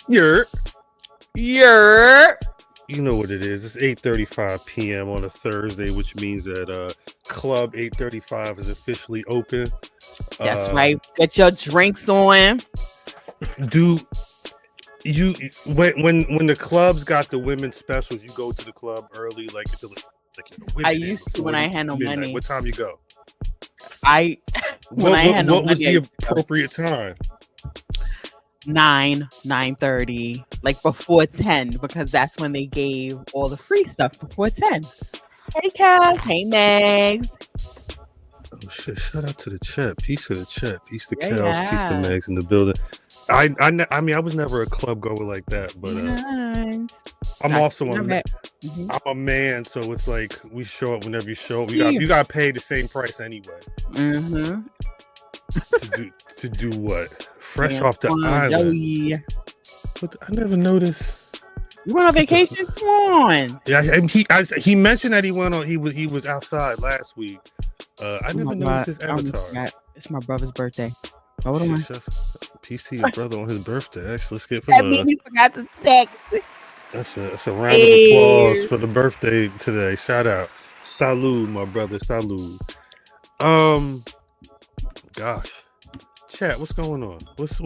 Yer. You know what it is. It's 8:35 p.m. on a Thursday, which means that Club 835 is officially open. That's right. Get your drinks on. Do you when the clubs got the women's specials, you go to the club early, like I used to when I had no money. What time you go? I had no money. What was the appropriate time? 9:30, like before 10, because that's when they gave all the free stuff before 10. Hey Cass, hey Megs. Oh shit! Shout out to the chat. Peace to the chat. Peace to Kels. Peace to Megs in the building. I mean, I was never a club goer like that, but I'm also I'm a man, so it's like we show up whenever you show up. You got to pay the same price anyway. Mm-hmm. To do what? Fresh off the island. But I never noticed. You went on vacation? Come on. Yeah, he mentioned that he went on. He was outside last week. I never noticed his avatar. It's my brother's birthday. Hold on. Peace to your brother on his birthday. Actually, let's get that means you forgot to text. That's a round of applause for the birthday today. Shout out, salud, my brother, salud. Gosh, chat, what's going on? What's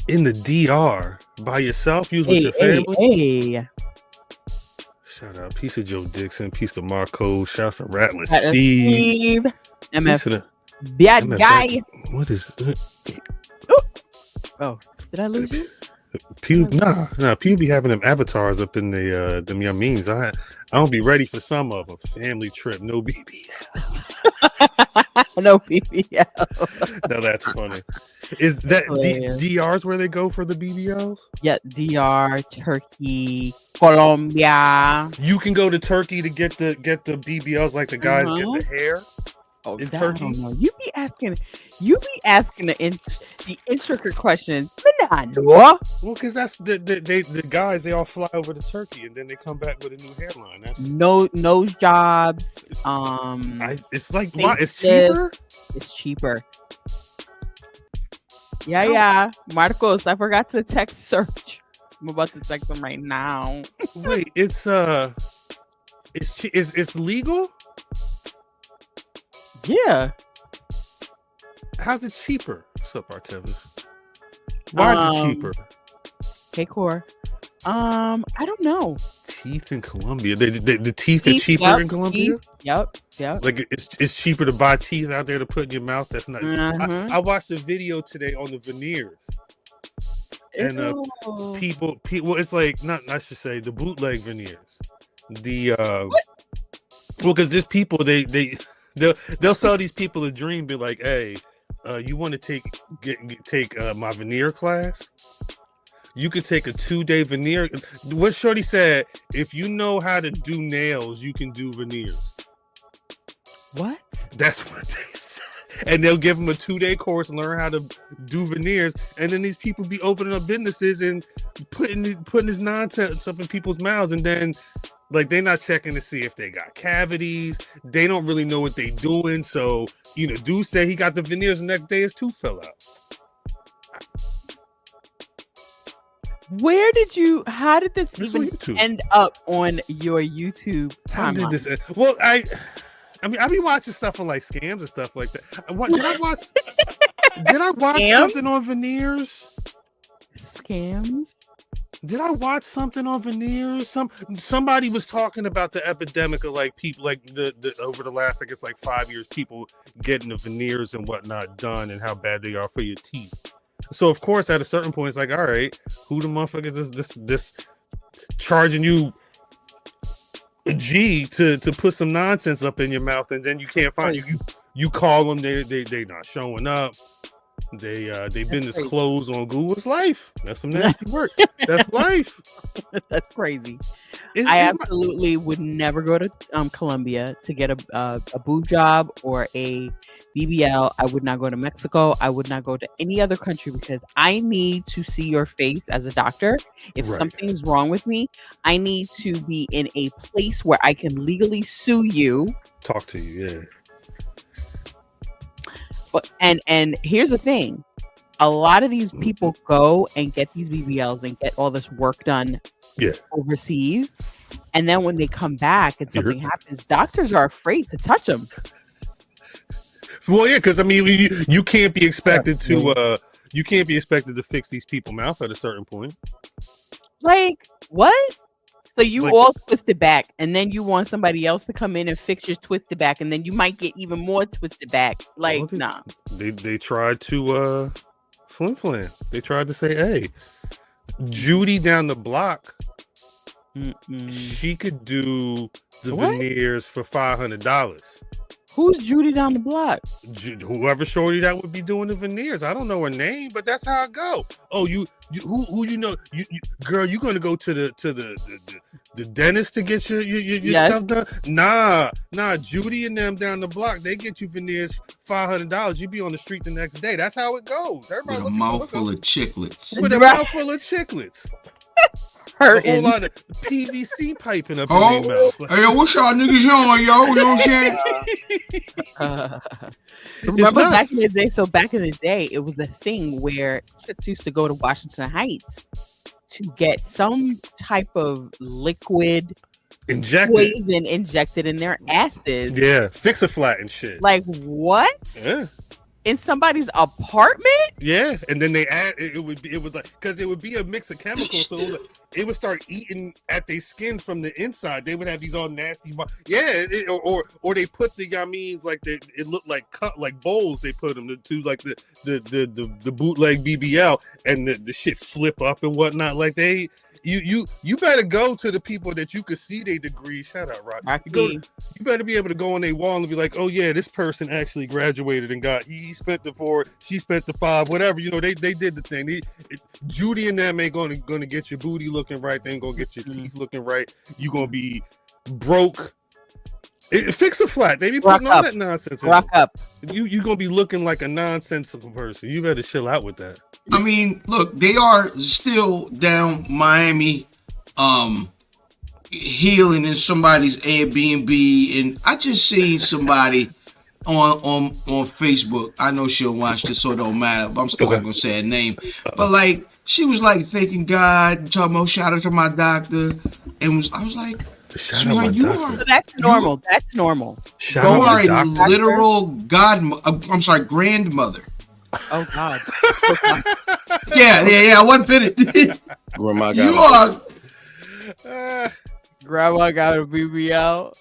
in the DR by yourself? You with your family? Hey. Shout out, peace of Joe Dixon, peace to Marco, shouts to Rattler Steve, MF, bad guy. What is it? Oh, did I lose you? Nah. Pew be having them avatars up in the them yummies. I don't be ready for some of them. Family trip, no BBL. No BBL. No, that's funny. Is that DR's where they go for the BBLs? Yeah, DR, Turkey, Colombia. You can go to Turkey to get the BBLs like the guys get the hair. In Turkey, you be asking the intricate questions. Well, because that's the guys. They all fly over to Turkey and then they come back with a new hairline. That's nose jobs. It's like what? It's cheaper. It's cheaper. Yeah. Marcos, I forgot to text search. I'm about to text them right now. Wait, it's legal. Yeah. How's it cheaper? What's up, our Kevin? Why is it cheaper? Hey, Core. I don't know. Teeth in Colombia. The teeth are cheaper in Colombia? Yep. Like it's cheaper to buy teeth out there to put in your mouth. That's not. I watched a video today on the veneers. And people, it's like I should say the bootleg veneers. Well, because there's people they'll sell these people a dream, be like, hey, you want to take my veneer class? You could take a 2-day veneer. What Shorty said, if you know how to do nails, you can do veneers. What? That's what they said. And they'll give them a 2-day course, learn how to do veneers, and then these people be opening up businesses and putting this nonsense up in people's mouths, and then like they're not checking to see if they got cavities. They don't really know what they doing. So, dude said he got the veneers, and the next day his tooth fell out. How did this even end up on your YouTube timeline? How did this end? Well, I mean, I be watching stuff on like scams and stuff like that. Did I watch something on veneers? Scams? Did I watch something on veneers? Somebody was talking about the epidemic of like people like the over the last, I guess, like 5 years, people getting the veneers and whatnot done and how bad they are for your teeth. So of course, at a certain point, it's like, all right, who the motherfuckers is this charging you a G to put some nonsense up in your mouth, and then you can't find you call them, they not showing up. They business closed on Google's life. That's some nasty work. That's life. That's crazy. I absolutely would never go to Colombia to get a boob job or a BBL. I would not go to Mexico. I would not go to any other country because I need to see your face as a doctor. If something's wrong with me, I need to be in a place where I can legally sue you. Talk to you, yeah. And here's the thing. a lot of these people go and get these BBLs and get all this work done overseas. And then when they come back and something happens, doctors are afraid to touch them. Well, yeah, because I mean, you can't be expected to fix these people's mouth at a certain point. Like what? So you all twisted back, and then you want somebody else to come in and fix your twisted back, and then you might get even more twisted back. Like, nah. They tried to flim. They tried to say, hey, Judy down the block, she could do the veneers for $500. Who's Judy down the block? Whoever shorty that would be doing the veneers. I don't know her name, but that's how it go. Oh, who you know? Girl, you gonna go to the dentist to get your stuff done? Nah. Judy and them down the block, they get you veneers $500. You be on the street the next day. That's how it goes. Everybody with a mouthful of chiclets. With a mouthful of chiclets. A whole lot of PVC piping up in their mouth. Hey, yo, what's y'all niggas on, yo? You know what I'm saying? Remember back in the day? So back in the day, it was a thing where chicks used to go to Washington Heights to get some type of liquid poison injected in their asses. Yeah, fix a flat and shit. Like what? Yeah. In somebody's apartment? Yeah, and then they add it was like because it would be a mix of chemicals, so it would start eating at their skin from the inside. They would have these all nasty, or they put it looked like cut like bowls. They put them to like the bootleg BBL, and the shit flip up and whatnot. Like you better go to the people that you could see their degrees. Shout out, Rock. You better be able to go on their wall and be like, oh yeah, this person actually graduated and he spent the 4, she spent the 5, whatever. You know, they did the thing. Judy and them ain't gonna get your booty looking right. They ain't gonna get your teeth looking right. You gonna be broke. Fix a flat. They be putting all that nonsense. Rock up. You gonna be looking like a nonsensical person. You better chill out with that. I mean, look, they are still down Miami, healing in somebody's Airbnb, and I just seen somebody on Facebook. I know she'll watch this, so it don't matter. But I'm still not gonna say her name. But like, she was like thanking God, talking about shout out to my doctor, and I was like. So that's normal. That's normal. You are a literal grandmother. Oh God. yeah. I wasn't finished. Grandma got a BBL.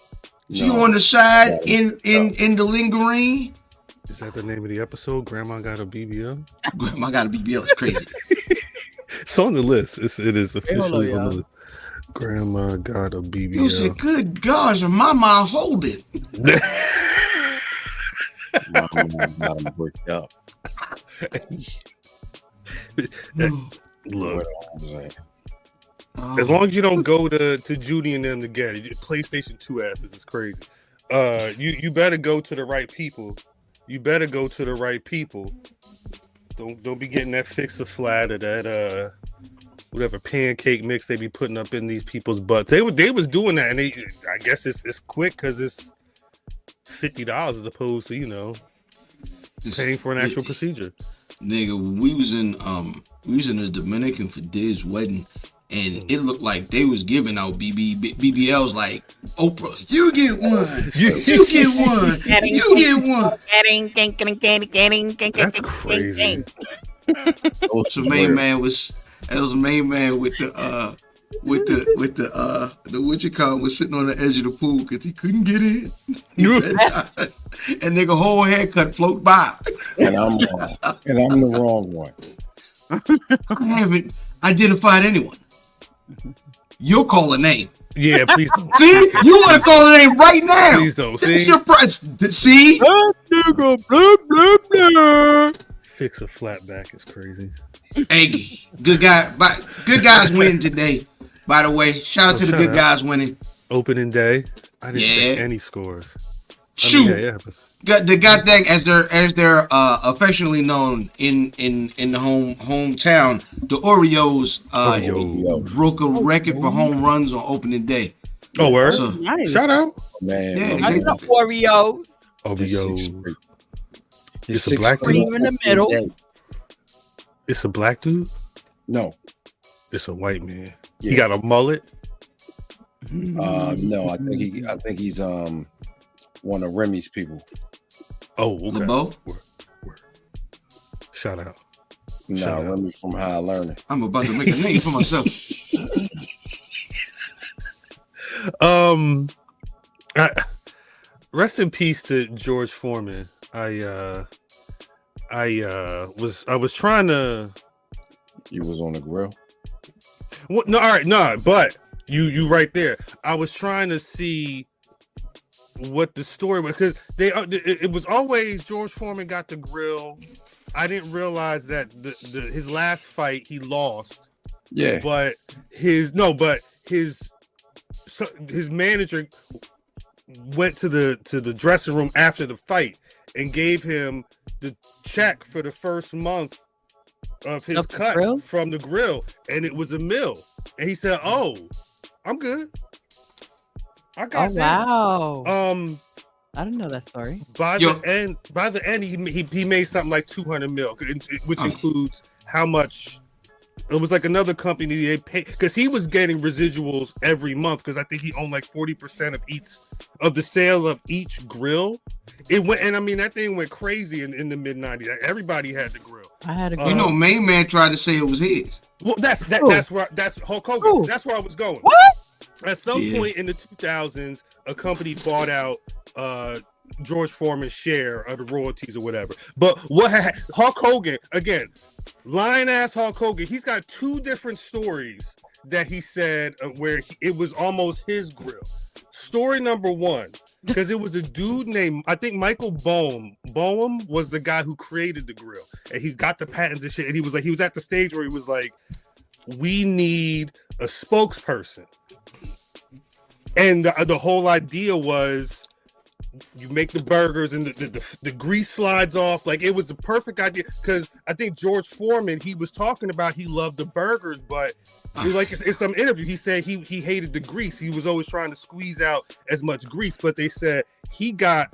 She on the side in the lingering. Is that the name of the episode? Grandma got a BBL. Grandma got a BBL. It's crazy. It's on the list. It is officially on the list. Grandma got a BBL. You said, "Good gosh, and Mama holding." Mama bricked up. Look, as long as you don't go to Judy and them to get it, PlayStation 2 asses is crazy. You better go to the right people. Don't be getting that fix a flat or that whatever pancake mix they be putting up in these people's butts. They was doing that, and I guess it's quick because it's $50 as opposed to paying for an actual procedure. Nigga, we was in the Dominican for Diz's wedding, and it looked like they was giving out BBLs like Oprah. You get one. You get one. You get one. That's crazy. That was the main man with the what you call was sitting on the edge of the pool because he couldn't get in. And nigga whole haircut float by. And I'm the wrong one. I haven't identified anyone. You'll call a name. Yeah, please don't. See? You want to call a name right now. Please don't. See? It's your price. See? Nigga, blah, blah, blah. Fix a flat back is crazy. Hey, good guys winning today. By the way, shout out to the good guys winning. Opening day. I didn't get any scores. Shoot. They got that as they're affectionately known in the hometown. The Oreos broke a record for home runs on opening day. Oh, word! So, nice. Shout out, man. Yeah, the Oreos. Oreos. It's a black cream in the middle. It's a black dude? No. It's a white man. Yeah. He got a mullet? No, I think he's one of Remy's people. Oh, okay. LeBeau? Word. Shout out. No, Remy from High Learning. I'm about to make a name for myself. Rest in peace to George Foreman. I was trying to. You was on the grill. What? No, all right, no, but you right there. I was trying to see what the story was because it was always George Foreman got the grill. I didn't realize that his last fight he lost. Yeah, but his manager went to the dressing room after the fight and gave him the check for the first month of his cut from the grill, and it was $1 million. And he said, "Oh, I'm good. I got this." Wow. I didn't know that story. By the end, he made something like $200 million, which includes how much. It was like another company they pay because he was getting residuals every month because I think he owned like 40% of each of the sale of each grill. It went, and I mean that thing went crazy in the mid '90s. Everybody had the grill. I had a grill. You know, Main Man tried to say it was his. Well, that's Hulk Hogan. Ooh. That's where I was going. What? At some point in the 2000s, a company bought out George Foreman's share of the royalties or whatever. But Hulk Hogan, again, lying ass Hulk Hogan, he's got two different stories that he said where it was almost his grill. Story number one, because it was a dude named, I think Michael Boehm was the guy who created the grill, and he got the patents and shit, and he was at the stage where he was like, we need a spokesperson. And the whole idea was you make the burgers and the grease slides off. Like, it was the perfect idea because I think George Foreman, he was talking about he loved the burgers, but like in some interview, he said he hated the grease. He was always trying to squeeze out as much grease, but they said he got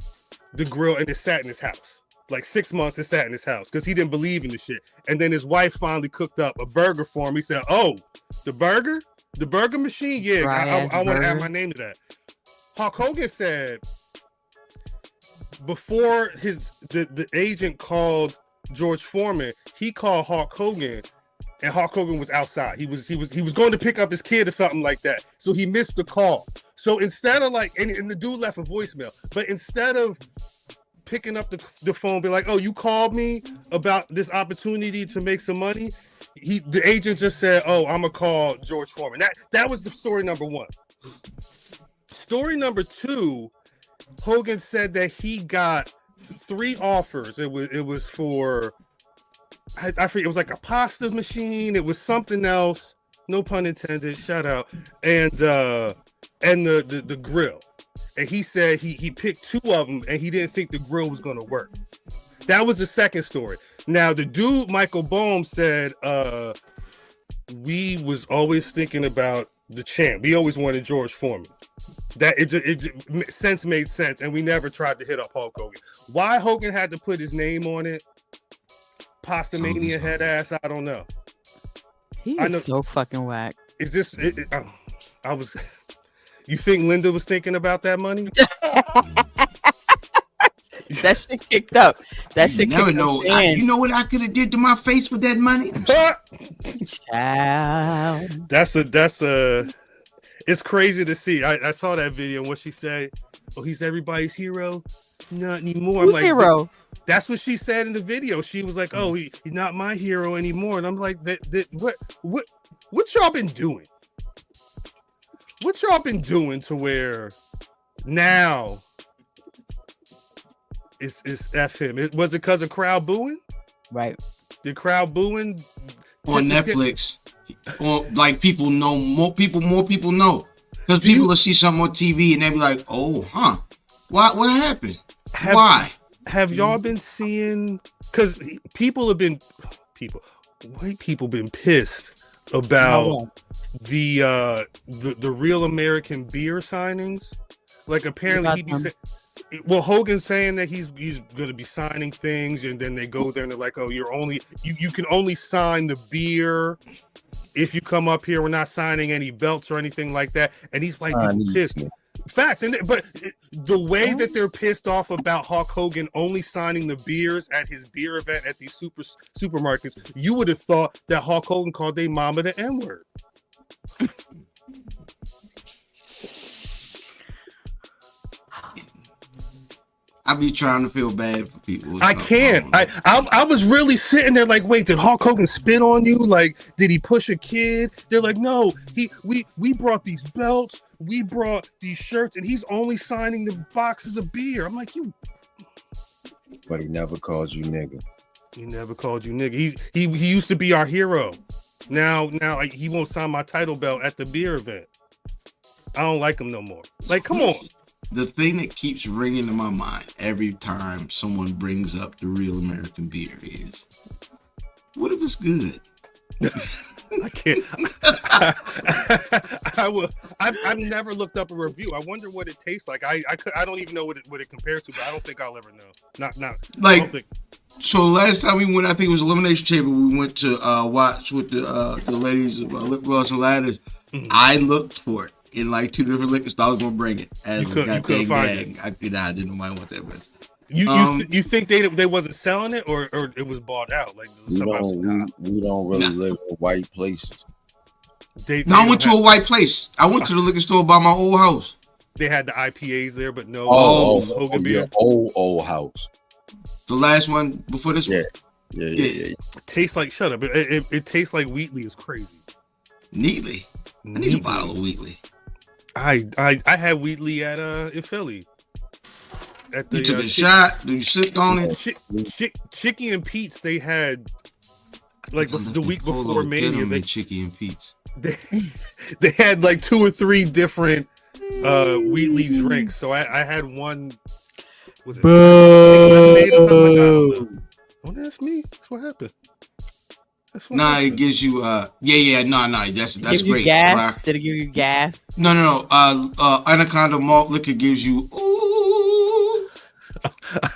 the grill and it sat in his house. Like 6 months it sat in his house because he didn't believe in the shit. And then his wife finally cooked up a burger for him. He said, "Oh, the burger machine? Yeah, I want to add my name to that." Hulk Hogan said before the agent called George Foreman, he called Hulk Hogan, and Hulk Hogan was outside. He was going to pick up his kid or something like that. So he missed the call. So instead of like, and the dude left a voicemail, but instead of picking up the phone, be like, "Oh, you called me about this opportunity to make some money," the agent just said, "Oh, I'm gonna call George Foreman." That was the story number one. Story number two, Hogan said that he got 3 offers. It was for I forget. It was like a pasta machine. It was something else. No pun intended. Shout out. And the grill. And he said he picked 2 of them and he didn't think the grill was going to work. That was the second story. Now, the dude, Michael Boehm, said, we was always thinking about the champ. We always wanted George Foreman. That it sense made sense, and we never tried to hit up Hulk Hogan. Why Hogan had to put his name on it, Pasta Mania head ass, I don't know. He is so fucking whack. Is this, you think Linda was thinking about that money? That shit kicked up. That shit kicked up. You know what I could have did to my face with that money? Child. That's a. It's crazy to see. I saw that video and what she said. "Oh, he's everybody's hero." Not anymore. Who's hero? That's what she said in the video. She was like, "Oh, he's not my hero anymore." And I'm like, what y'all been doing? What y'all been doing to where now it's F him? Was it because of crowd booing? Right. The crowd booing on Netflix. Or like people know more people know because people will see something on TV and they'll be like, "Oh, huh? What happened? Why?" Have y'all been seeing? Because white people been pissed about the Real American beer signings. Like apparently Well, Hogan's saying that he's going to be signing things, and then they go there and they're like, "Oh, you can only sign the beer if you come up here. We're not signing any belts or anything like that." And he's like, pissed. Facts, but the way that they're pissed off about Hulk Hogan only signing the beers at his beer event at these supermarkets, you would have thought that Hulk Hogan called their mama the N-word. I be trying to feel bad for people. I can't. I was really sitting there like, wait, did Hulk Hogan spit on you? Like, did he push a kid? They're like, no, we brought these belts, we brought these shirts, and he's only signing the boxes of beer. I'm like, you. But he never called you nigga. He never called you nigga. He used to be our hero. Now he won't sign my title belt at the beer event. I don't like him no more. Like, come on. The thing that keeps ringing in my mind every time someone brings up the real American beer is, what if it's good? I can't. I've never looked up a review. I wonder what it tastes like. I don't even know what it compares to, but I don't think I'll ever know. Not like. So last time we went, I think it was Elimination Chamber. We went to watch with the ladies of Lip Gloss and Ladders. Mm-hmm. I looked for it in like 2 different liquor stores. I was gonna bring it as a goddamn gag. I didn't know nobody want that, but you think they wasn't selling it or it was bought out? Like we don't really live in white places. I went to a white place. I went to the liquor store by my old house. They had the IPAs there, but no Hogan beer. Old house. The last one before this one. Yeah. It tastes like, shut up. It tastes like Wheatley is crazy. Neatly. I need a bottle of Wheatley. I had Wheatley at in Philly. You took a shot. Did you sipped on it? Chicky and Pete's. They had like the week before Mania. They Chicky and Pete's. They had like 2 or 3 different Wheatley drinks. So I had one. Was it lemonade or something? Don't ask me. That's what happened. It gives you that's great. Gas? Did it give you gas? No. Anaconda malt liquor gives you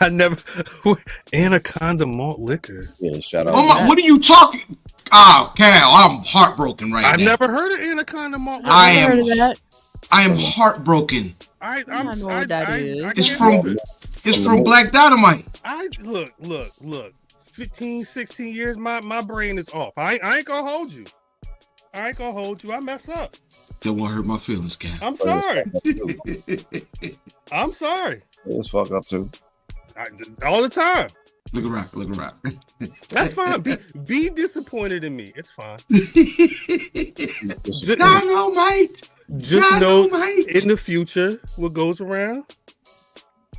I never Anaconda malt liquor. Yeah, shout out. What are you talking? Oh, Cal, I'm heartbroken right now. I've never heard of Anaconda malt liquor. I am heartbroken. I know what that is. It's from Black Dynamite. Look. 15, 16 years, my brain is off. I ain't gonna hold you. I mess up. That won't hurt my feelings, Cal. I'm sorry. I'm sorry. Let's fuck up too. All the time. Look around. That's fine. Be disappointed in me. It's fine. Dynamite. Just know in the future what goes around,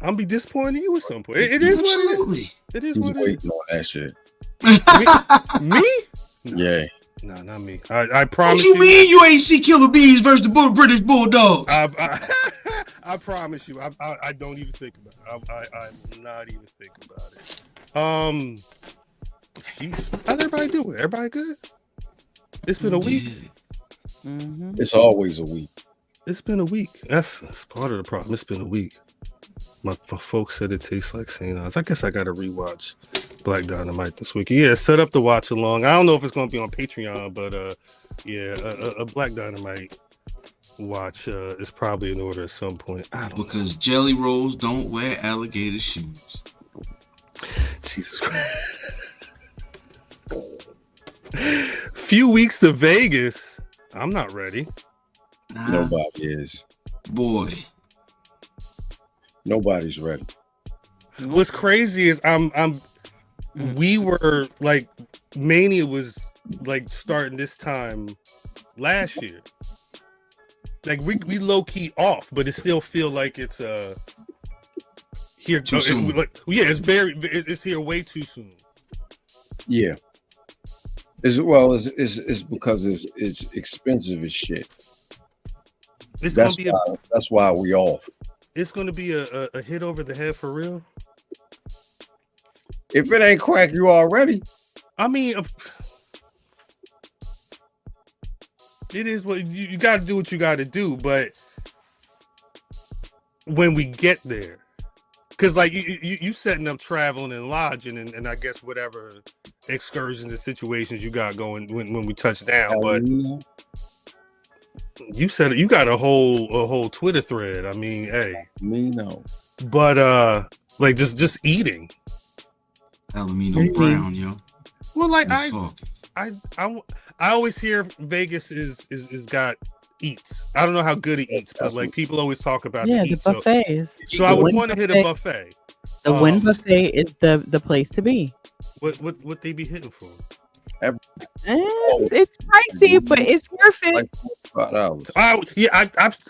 I'm be disappointed in you at some point. It is what it is. It is what it is. Waiting on that shit. Me? No. Yeah. No, not me. I promise you. What you mean you ain't see Killer Bees versus the British Bulldogs? I promise you. I don't even think about it. I'm not even thinking about it. How's everybody doing? Everybody good? It's been a week. Mm-hmm. It's always a week. It's been a week. That's part of the problem. It's been a week. My folks said it tastes like St. I guess I got to rewatch Black Dynamite this week. Yeah, set up the watch along. I don't know if it's going to be on Patreon, but a Black Dynamite watch is probably in order at some point. I don't know. Jelly Rolls don't wear alligator shoes. Jesus Christ. Few weeks to Vegas. I'm not ready. Nobody is. Boy. Nobody's ready. What's crazy is we were like Mania was like starting this time last year. Like we low key off, but it still feel like it's here too soon. It's here way too soon. Yeah. It's because it's expensive as shit. That's why we off. It's going to be a hit over the head for real. If it ain't crack you already. I mean, it is what you got to do what you got to do. But when we get there, because like you setting up traveling and lodging and I guess whatever excursions and situations you got going when we touch down. But you said you got a whole Twitter thread. I mean, hey, me no. But like just eating. Palomino Brown, yo. Well, like I always hear Vegas is got eats. I don't know how good it eats, but like people always talk about the buffets. So I would want to hit a buffet. The Wynn buffet is the place to be. What they be hitting for? It's pricey, but it's worth it. Like $5.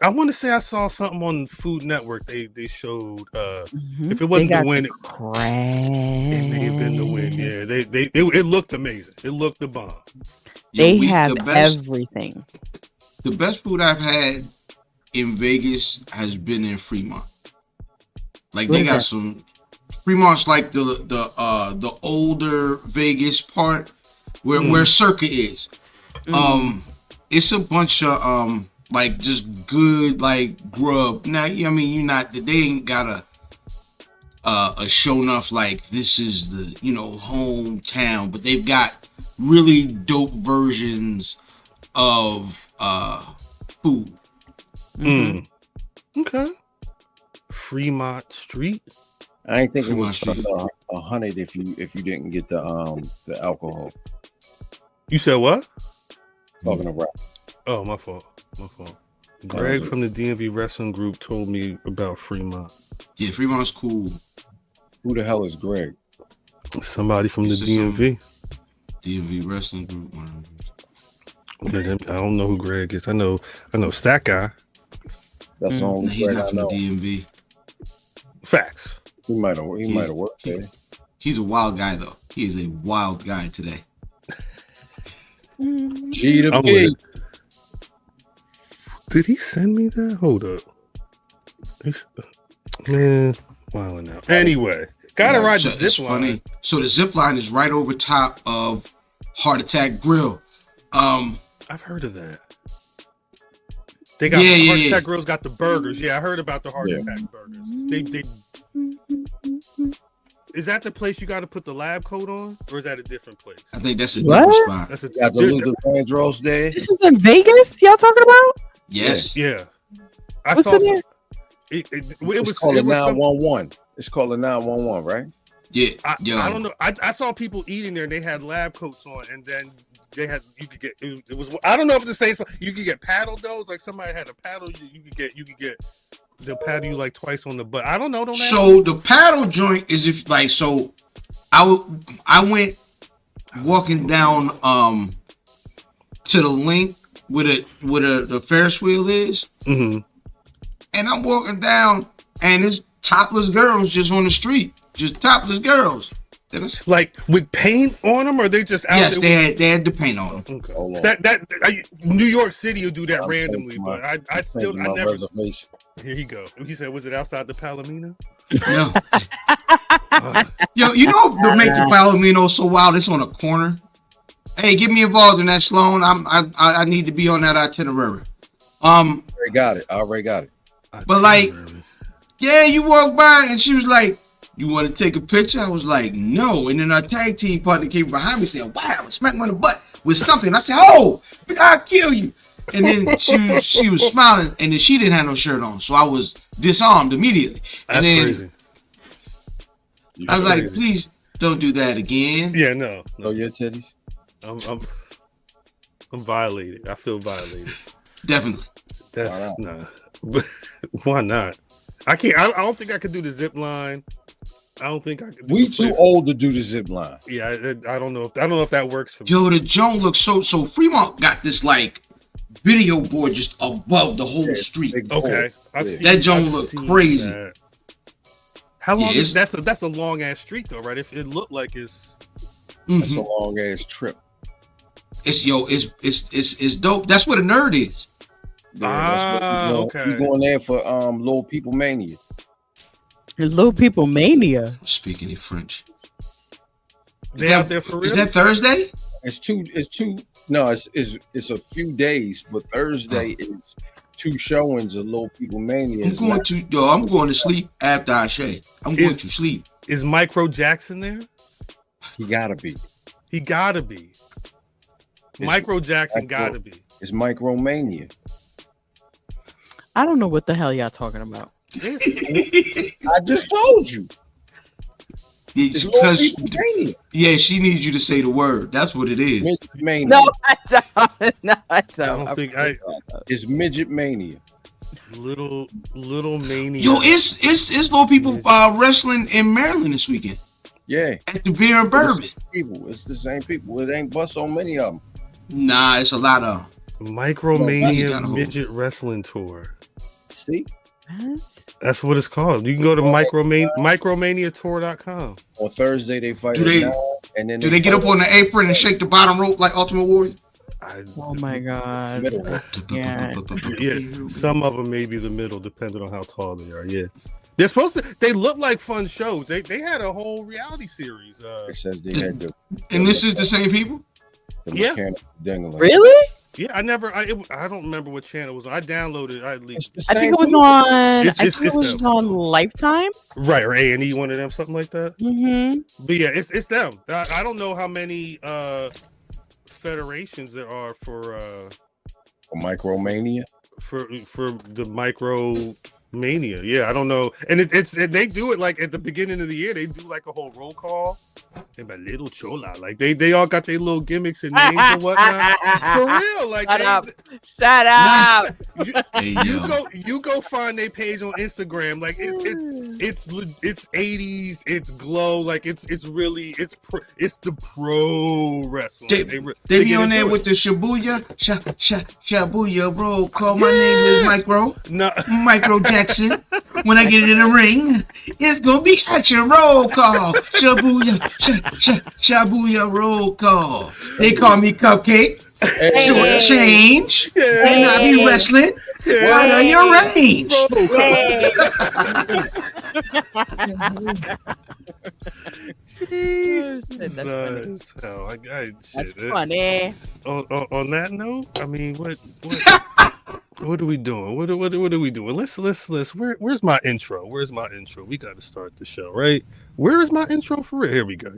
I want to say I saw something on Food Network. They showed if it wasn't the Wynn, it may have been the Wynn. Yeah, it looked amazing. It looked the bomb. They have everything. The best food I've had in Vegas has been in Fremont. Like they got some. Fremont's like the older Vegas part where Circa is. It's a bunch of like just good like grub. Now I mean they ain't got a show enough like this is the hometown, but they've got really dope versions of food. Okay. Fremont Street. I ain't think it was $100 if you didn't get the alcohol. You said what? Talking about. Oh, my fault. Greg from the DMV Wrestling Group told me about Fremont. Yeah, Fremont's cool. Who the hell is Greg? Somebody from the DMV. DMV Wrestling Group. I don't know who Greg is. I know Stat Guy. That's the only he's Greg not I from know. the DMV. Facts. He might have worked there. He's a wild guy though. He is a wild guy today. G to B. Did he send me that? Hold up. Man, wilding out. Anyway, gotta ride the zip line. So the zip line is right over top of Heart Attack Grill. I've heard of that. They got Heart Attack Grill's got the burgers. Yeah, I heard about the Heart Attack burgers. They is that the place you got to put the lab coat on, or is that a different place? I think that's a different spot. That's got the Luther Vandross there. This is in Vegas. Y'all talking about? Yes. Yeah. What's in there? It was called a 911. It's called a 911, right? Yeah. I don't know. I saw people eating there and they had lab coats on, and then you could get it was I don't know if it's the same spot. You could get paddle those, like somebody had a paddle. You could get they'll paddle you like twice on the butt. I don't know. So the paddle joint is if like so. I went walking down to the link where the Ferris wheel is, and I'm walking down and there's topless girls just on the street, just topless girls. Like with paint on them, or they just out yes, there? They had the paint on them. Okay. That New York City will do that randomly, but I never. Reservation. Here you go. He said, "Was it outside the Palomino?" No. Yo, you know what make the Palomino so wild? It's on a corner. Hey, get me involved in that, Sloan. I need to be on that itinerary. I already got it. But like, yeah, you walk by and she was like, "You want to take a picture?" I was like, "No." And then our tag team partner came behind me saying, "Wow," smacked me on the butt with something. I said, "Oh, I'll kill you." And then she was smiling, and then she didn't have no shirt on, so I was disarmed immediately. And then crazy. I was like, "Please don't do that again." Yeah, no. Oh, your titties. I'm violated. I feel violated. Definitely. That's nah. Why not? I can't. I don't think I could do the zip line. I don't think I could. We too old to do the zip line. Yeah, I don't know if that works for me. Yo, the Joan looks so. Fremont got this like video board just above the whole street. Okay, that Joan look crazy. That. How long is that's a long ass street though, right? If it looked like it's that's a long ass trip. It's dope. That's what a nerd is. Yeah, okay. We going there for Little People Mania. Little People Mania. Speaking in French. They out there for real? Is that Thursday? It's two. No, it's a few days, but Thursday is 2 showings of Little People Mania. I'm going to sleep after I shave. I'm going to sleep. Is Micro Jackson there? He gotta be. Micro Jackson gotta be. It's Micromania. I don't know what the hell y'all talking about. I just told you. Because she needs you to say the word. That's what it is. Midget Mania. No, I don't. I don't think it's Midget Mania. Little Mania. Yo, it's Little People wrestling in Maryland this weekend. Yeah. At the Beer and Bourbon. It's the same people. It ain't but so many of them. Nah, it's a lot of Micromania Midget Wrestling Tour. See? What? That's what it's called. You can go to micromaniatour.com. On Thursday they fight. Do they get up on the apron and shake the bottom rope like Ultimate Warrior? Oh my god! Yeah, some of them may be the middle, depending on how tall they are. Yeah, they're supposed to. They look like fun shows. They had a whole reality series. It says they had and this is the same people. Yeah, really? Yeah, I don't remember what channel it was on. I downloaded. I think it was on. I think it was on Lifetime. Right, or A&E, one of them, something like that. Mm-hmm. But yeah, it's them. I don't know how many federations there are for Micromania. For the Micromania. Yeah, I don't know. And they do it like at the beginning of the year. They do like a whole roll call. And by Little Chola, like they all got their little gimmicks and names and whatnot. For real, like Shut up. You go find their page on Instagram. Like it's 80s. It's glow. Like it's the pro wrestling. They be on there with the Shibuya Shabuya roll call. My name is Micro Jackson. When I get it in the ring, it's gonna be action roll call. Shabuya roll call. They call me Cupcake. Short change. And I be wrestling. What are your range? That's funny. On that note, I mean, what are we doing? What are we doing? Let's. Where's my intro? We got to start the show, right? Where is my intro for real? Here we go.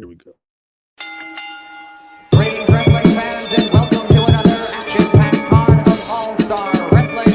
Greetings, wrestling fans, and welcome to another action-packed card of All-Star Wrestling.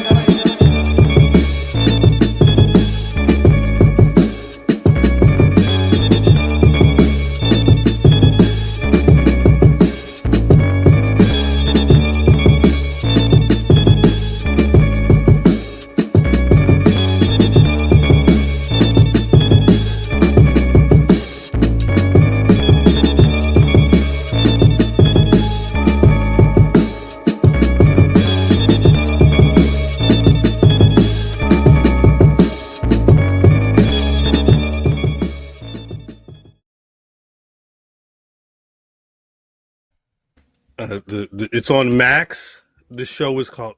It's on Max. The show is called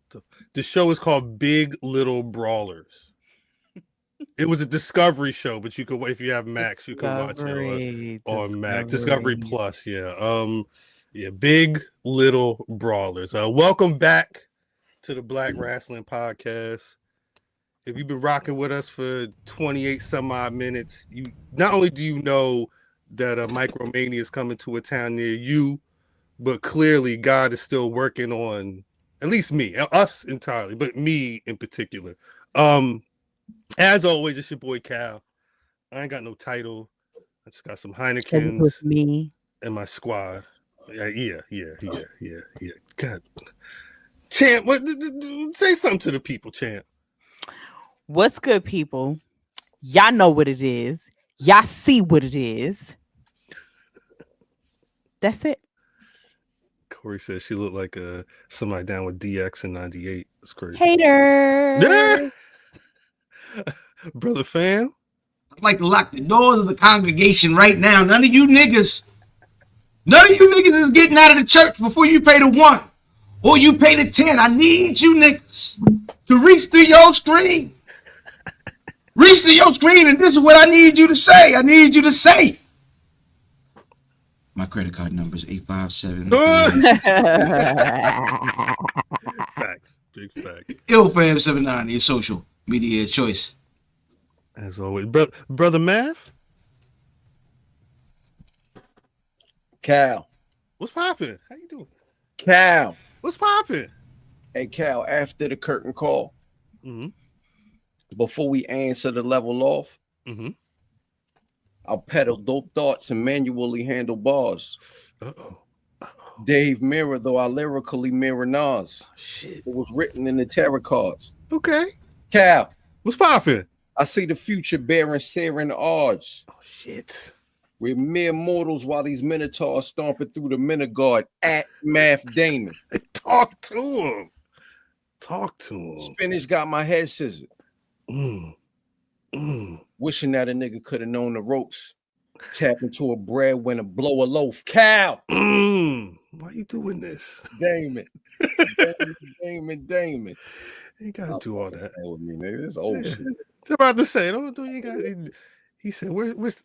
Big Little Brawlers. It was a Discovery show, but you could, if you have Max, you can watch it on Max. Discovery Plus, yeah. Big Little Brawlers. Welcome back to the Black Rasslin Podcast. If you've been rocking with us for 28 some odd minutes, you not only do you know that Micromania is coming to a town near you, but clearly God is still working on at least me, us entirely, but me in particular. As always, it's your boy Khal. I ain't got no title. I just got some Heinekens with me and my squad. Yeah. God, Champ, say something to the people, Champ. What's good, people? Y'all know what it is. Y'all see what it is. That's it. Corey says she looked like somebody down with DX in '98. That's crazy. Hater. Yeah. Brother fam. I'd like to lock the doors of the congregation right now. None of you niggas is getting out of the church before you pay the 1 or you pay the 10. I need you niggas to reach through your screen. Reach through your screen, and this is what I need you to say. My credit card number is 857. Big fact. IllFam79, your social media choice. As always. Brother Math? Khal. What's popping? How you doing? Khal. What's popping? Hey, Khal, after the curtain call, before we answer the level off, I'll peddle dope thoughts and manually handle bars. Dave mirror, though I lyrically mirror Nas. Shit. It was written in the tarot cards. Okay. Khal. What's popping? I see the future bearing Sarah odds. Oh, shit. We're mere mortals while these minotaurs stomping through the Minogard at Math Damon. Talk to him. Talk to him. Spinach got my head scissored. Wishing that a nigga could have known the ropes. Tap into a breadwinner, blow a loaf. Khal. Why you doing this? Damon. Damon. You gotta do all that. With me, nigga. This old shit. I'm about to say, don't you got. He said, "Where's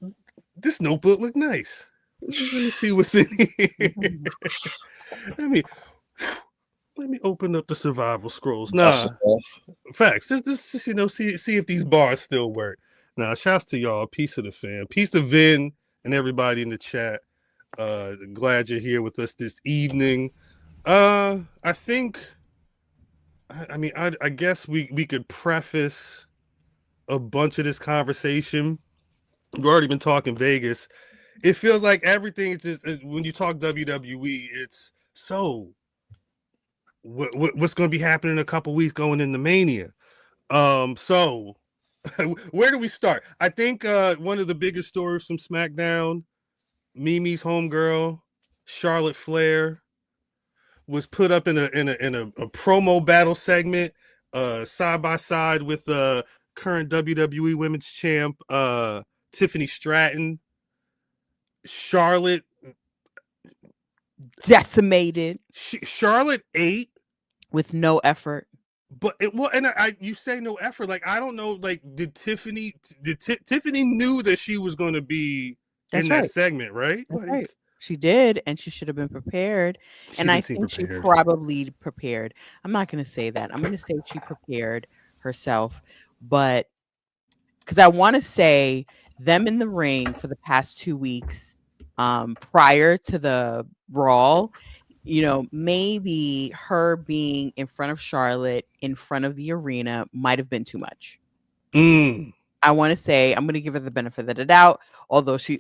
this notebook? Look nice. Let me see what's in here. Let me open up the survival scrolls. Nah, facts. Just see if these bars still work. Nah, shouts to y'all. Peace to the fam. Peace to Vin and everybody in the chat. Glad you're here with us this evening. I think. I guess we could preface a bunch of this conversation. We've already been talking Vegas. It feels like everything is just when you talk WWE, it's so what's going to be happening in a couple weeks going into Mania. So where do we start? I think one of the biggest stories from SmackDown, Mimi's homegirl, Charlotte Flair, was put up in a promo battle segment, side by side with current WWE Women's Champ Tiffany Stratton. Charlotte decimated. Charlotte ate with no effort. But you say no effort. Like, I don't know. Like, did Tiffany knew that she was going to be in that segment, right? That's right. She did, and she should have been prepared. And I think she probably prepared. I'm not going to say that. I'm going to say she prepared herself, but because I want to say them in the ring for the past 2 weeks prior to the brawl, maybe her being in front of Charlotte, in front of the arena, might have been too much. I want to say, I'm going to give her the benefit of the doubt. Although she's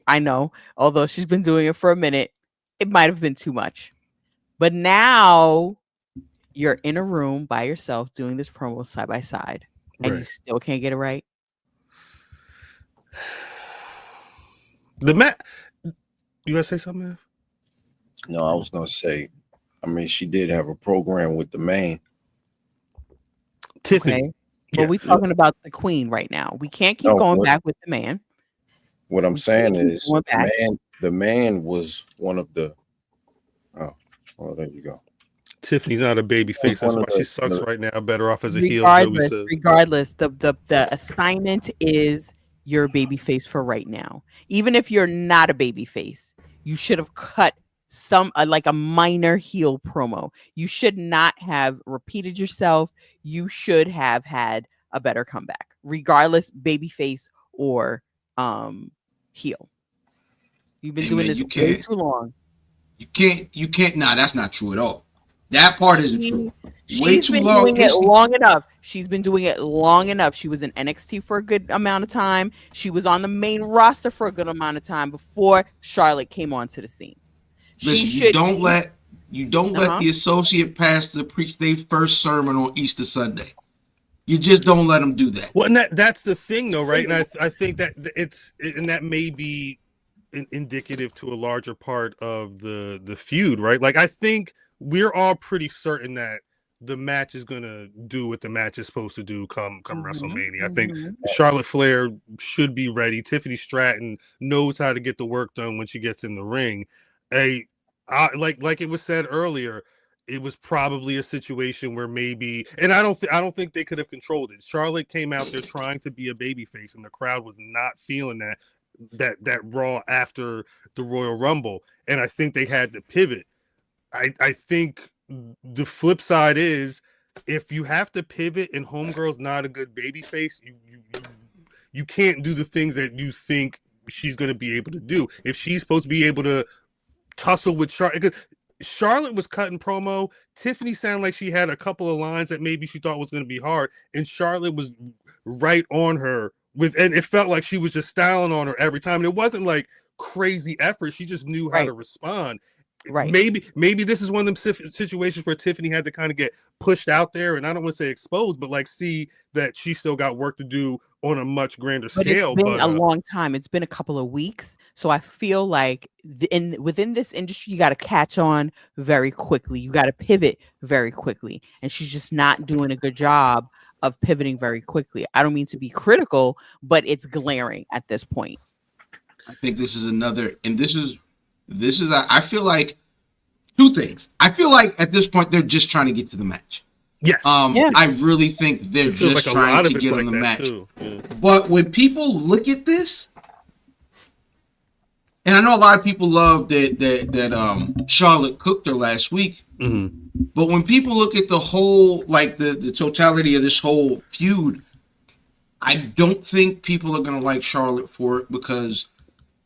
been doing it for a minute, it might have been too much. But now you're in a room by yourself doing this promo side by side, and you still can't get it right. You want to say something, man? No, I was going to say, she did have a program with the man. Tiffany. Okay. But we're talking about the queen right now. We can't keep going back with the man. What I'm saying is the man was one of the there you go. Tiffany's not a baby face. That's why she sucks right now. Better off as a heel. Regardless, the assignment is your baby face for right now. Even if you're not a baby face, you should have cut some like a minor heel promo. You should not have repeated yourself. You should have had a better comeback, regardless, babyface or heel. You've been doing this way too long. You can't. Nah, that's not true at all. That part isn't true. She's been doing it long enough. She's been doing it long enough. She was in NXT for a good amount of time. She was on the main roster for a good amount of time before Charlotte came onto the scene. Listen, you don't let the associate pastor preach their first sermon on Easter Sunday. You just don't let them do that. Well, and that's the thing, though, right? And I think that that may be indicative to a larger part of the feud, right? Like, I think we're all pretty certain that the match is gonna do what the match is supposed to do come WrestleMania. I think Charlotte Flair should be ready. Tiffany Stratton knows how to get the work done when she gets in the ring. Like it was said earlier, it was probably a situation where maybe, and I don't think they could have controlled it. Charlotte came out there trying to be a babyface, and the crowd was not feeling that Raw after the Royal Rumble, and I think they had to pivot. I think the flip side is if you have to pivot and Homegirl's not a good baby face, you can't do the things that you think she's going to be able to do. If she's supposed to be able to tussle with Charlotte, Charlotte was cutting promo. Tiffany sounded like she had a couple of lines that maybe she thought was going to be hard, and Charlotte was right on her and it felt like she was just styling on her every time. And it wasn't like crazy effort. She just knew how to respond. Right. Maybe this is one of them situations where Tiffany had to kind of get pushed out there, and I don't want to say exposed, but like see that she still got work to do on a much grander scale. It's been a long time. It's been a couple of weeks, so I feel like within this industry, you got to catch on very quickly. You got to pivot very quickly, and she's just not doing a good job of pivoting very quickly. I don't mean to be critical, but it's glaring at this point. I think this is another, and this is. I feel like two things. I feel like at this point they're just trying to get to the match. Yes. Yes. I really think they're just like trying to get on the match. Yeah. But when people look at this, and I know a lot of people love that Charlotte cooked her last week. Mm-hmm. But when people look at the whole, like the totality of this whole feud, I don't think people are going to like Charlotte for it, because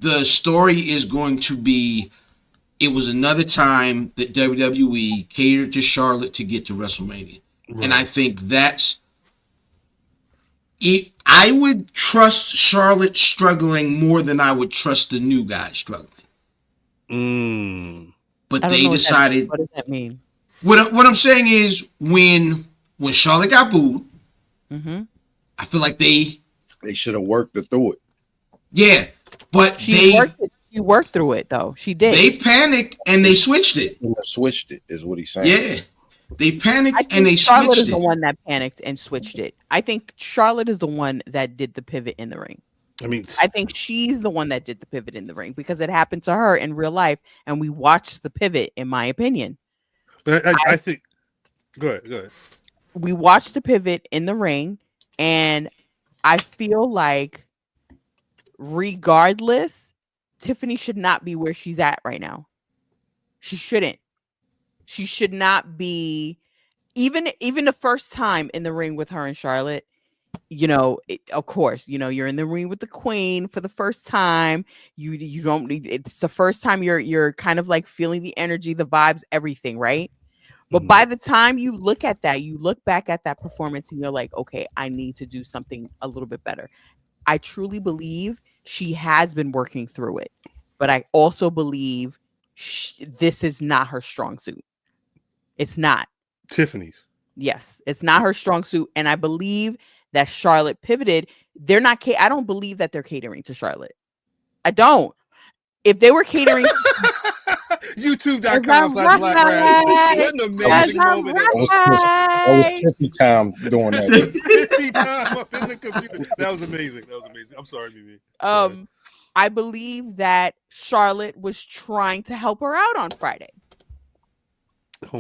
the story is going to be, it was another time that WWE catered to Charlotte to get to WrestleMania. Right. And I think that's it. I would trust Charlotte struggling more than I would trust the new guy struggling. But they decided. What does that mean? What I'm saying is when Charlotte got booed, I feel like they should have worked through it. Yeah. But she worked through it though. She did. They panicked and they switched it. Switched it is what he's saying. Yeah, they panicked and they Charlotte switched is the one that panicked and switched it. I think Charlotte is the one that did the pivot in the ring. I think she's the one that did the pivot in the ring because it happened to her in real life, and we watched the pivot. In my opinion, but I think. Go ahead. We watched the pivot in the ring, and I feel like, regardless, Tiffany should not be where she's at right now. She shouldn't. She should not be, even the first time in the ring with her and Charlotte. Of course, you're in the ring with the queen for the first time. You don't need, it's the first time you're kind of like feeling the energy, the vibes, everything, right? But by the time you look at that, you look back at that performance and you're like, okay, I need to do something a little bit better. I truly believe she has been working through it, but I also believe this is not her strong suit. It's not. Tiffany's. Yes, it's not her strong suit, and I believe that Charlotte pivoted. They're not. I don't believe that they're catering to Charlotte. I don't. If they were catering. YouTube.com/Black Rasslin. What an amazing moment. That was Tiffy time doing that. Tiffy time up in the computer. That was amazing. I'm sorry, Mimi. I believe that Charlotte was trying to help her out on Friday.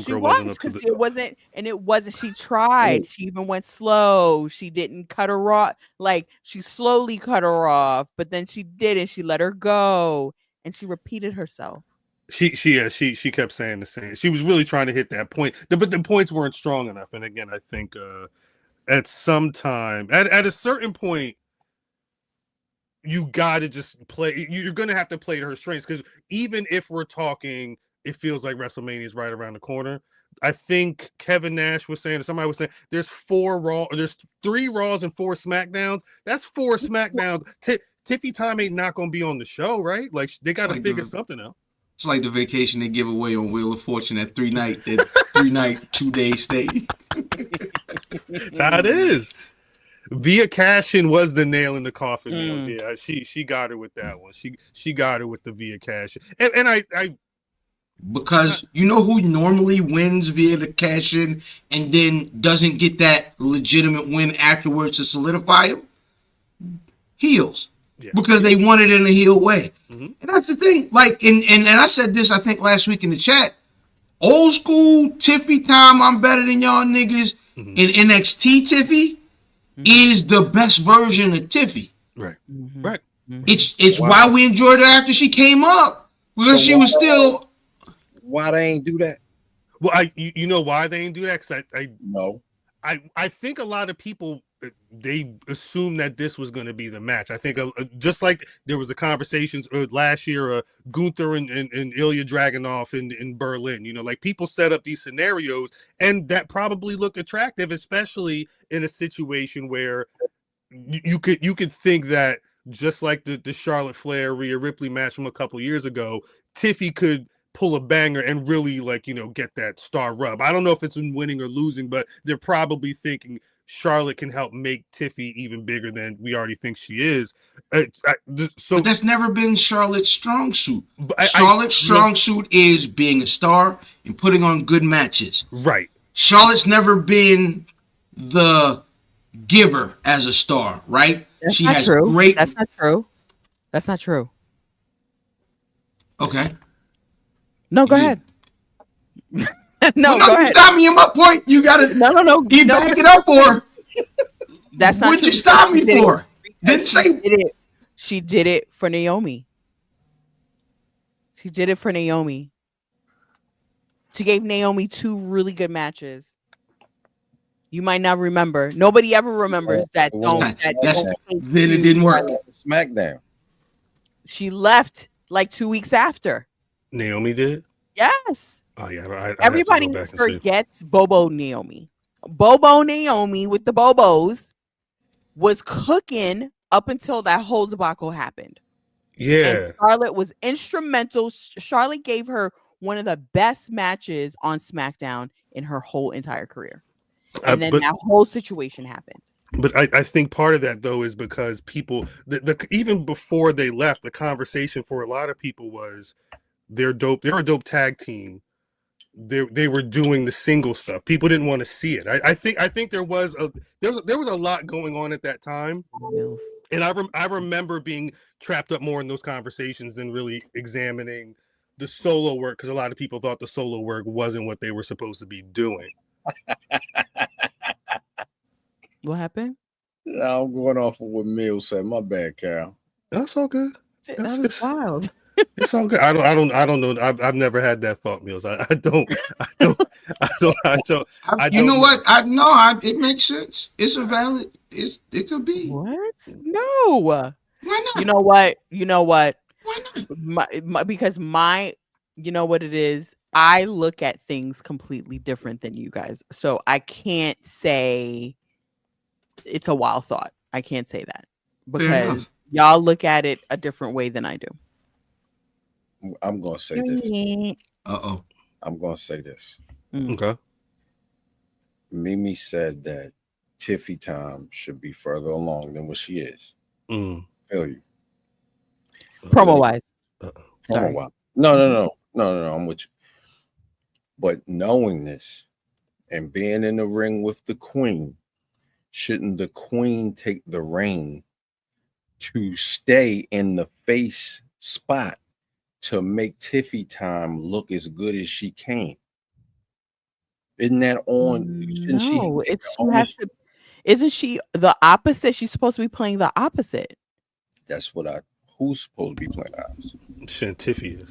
She was, because it wasn't. She tried. She even went slow. She didn't cut her off. Like, she slowly cut her off, but then she did, and she let her go, and she repeated herself. She kept saying the same. She was really trying to hit that point, but the points weren't strong enough. And again, I think at some time, at a certain point, you got to just play. You're going to have to play to her strengths, because even if we're talking, it feels like WrestleMania is right around the corner. I think Kevin Nash was saying, or somebody was saying, there's 3 Raws and 4 SmackDowns. That's 4 SmackDowns. Tiffy time ain't not going to be on the show, right? Like, they got to figure something out. It's like the vacation they give away on Wheel of Fortune at 3-night, 2-day stay. That's how it is. Via Cashin was the nail in the coffin. Yeah, she got her with that one. She got her with the Via Cashin, and I because you know who normally wins via the cash-in and then doesn't get that legitimate win afterwards to solidify him? Heels. Yeah. Because they want it in a heel way. And that's the thing. Like, and I said this, I think, last week in the chat. Old school Tiffy time, I'm better than y'all niggas. In NXT Tiffy is the best version of Tiffy. Right. Right. It's why we enjoyed her after she came up. Because she was still. Why they ain't do that? Well, you know why they didn't do that? Because No. I think a lot of people, they assumed that this was going to be the match. I think just like there was the conversations last year, Gunther and Ilya Dragunov in Berlin. You know, like people set up these scenarios, and that probably look attractive, especially in a situation where you could think that just like the Charlotte Flair Rhea Ripley match from a couple years ago, Tiffy could pull a banger and really, like, you know, get that star rub. I don't know if it's in winning or losing, but they're probably thinking Charlotte can help make Tiffy even bigger than we already think she is. So but that's never been Charlotte's strong suit. Charlotte's strong suit is being a star and putting on good matches. Right. Charlotte's never been the giver as a star, right? That's she not has true. great. That's not true. That's not true. Okay. No, go ahead. No, go ahead. Stop me in my point. You gotta no. Keep back it up for. That's not What'd true. you stop me for? Didn't say. She did it for Naomi. She did it for Naomi. She gave Naomi 2 really good matches. You might not remember. Nobody ever remembers that. Then it didn't work. SmackDown. She left like 2 weeks after. Naomi did? Yes. Oh yeah. Everybody forgets Bobo Naomi. Bobo Naomi with the Bobos was cooking up until that whole debacle happened. Yeah. And Charlotte was instrumental. Charlotte gave her one of the best matches on SmackDown in her whole entire career. And then that whole situation happened. But I think part of that, though, is because people, even before they left, the conversation for a lot of people was they're dope. They're a dope tag team. They were doing the single stuff. People didn't want to see it. I think there was a lot going on at that time, and I remember being trapped up more in those conversations than really examining the solo work, because a lot of people thought the solo work wasn't what they were supposed to be doing. What happened? I'm going off of what Mills said. My bad, Carol. That's all good. That's wild. It's all good. I don't know. I've never had that thought, Mills. I don't. You know what? It makes sense. It's a valid. It could be. What? No. Why not? You know what? Why not? Because you know what it is? I look at things completely different than you guys. So I can't say it's a wild thought. I can't say that because y'all look at it a different way than I do. I'm going to say this. Uh-oh. I'm going to say this. Okay. Mimi said that Tiffy time should be further along than what she is. Feel you. Promo wise. Promo-wise. No, I'm with you. But knowing this and being in the ring with the queen, shouldn't the queen take the reign to stay in the face spot to make Tiffy time look as good as she can? Isn't that on? No, isn't she the opposite? She's supposed to be playing the opposite. That's who's supposed to be playing the opposite? Tiffy is.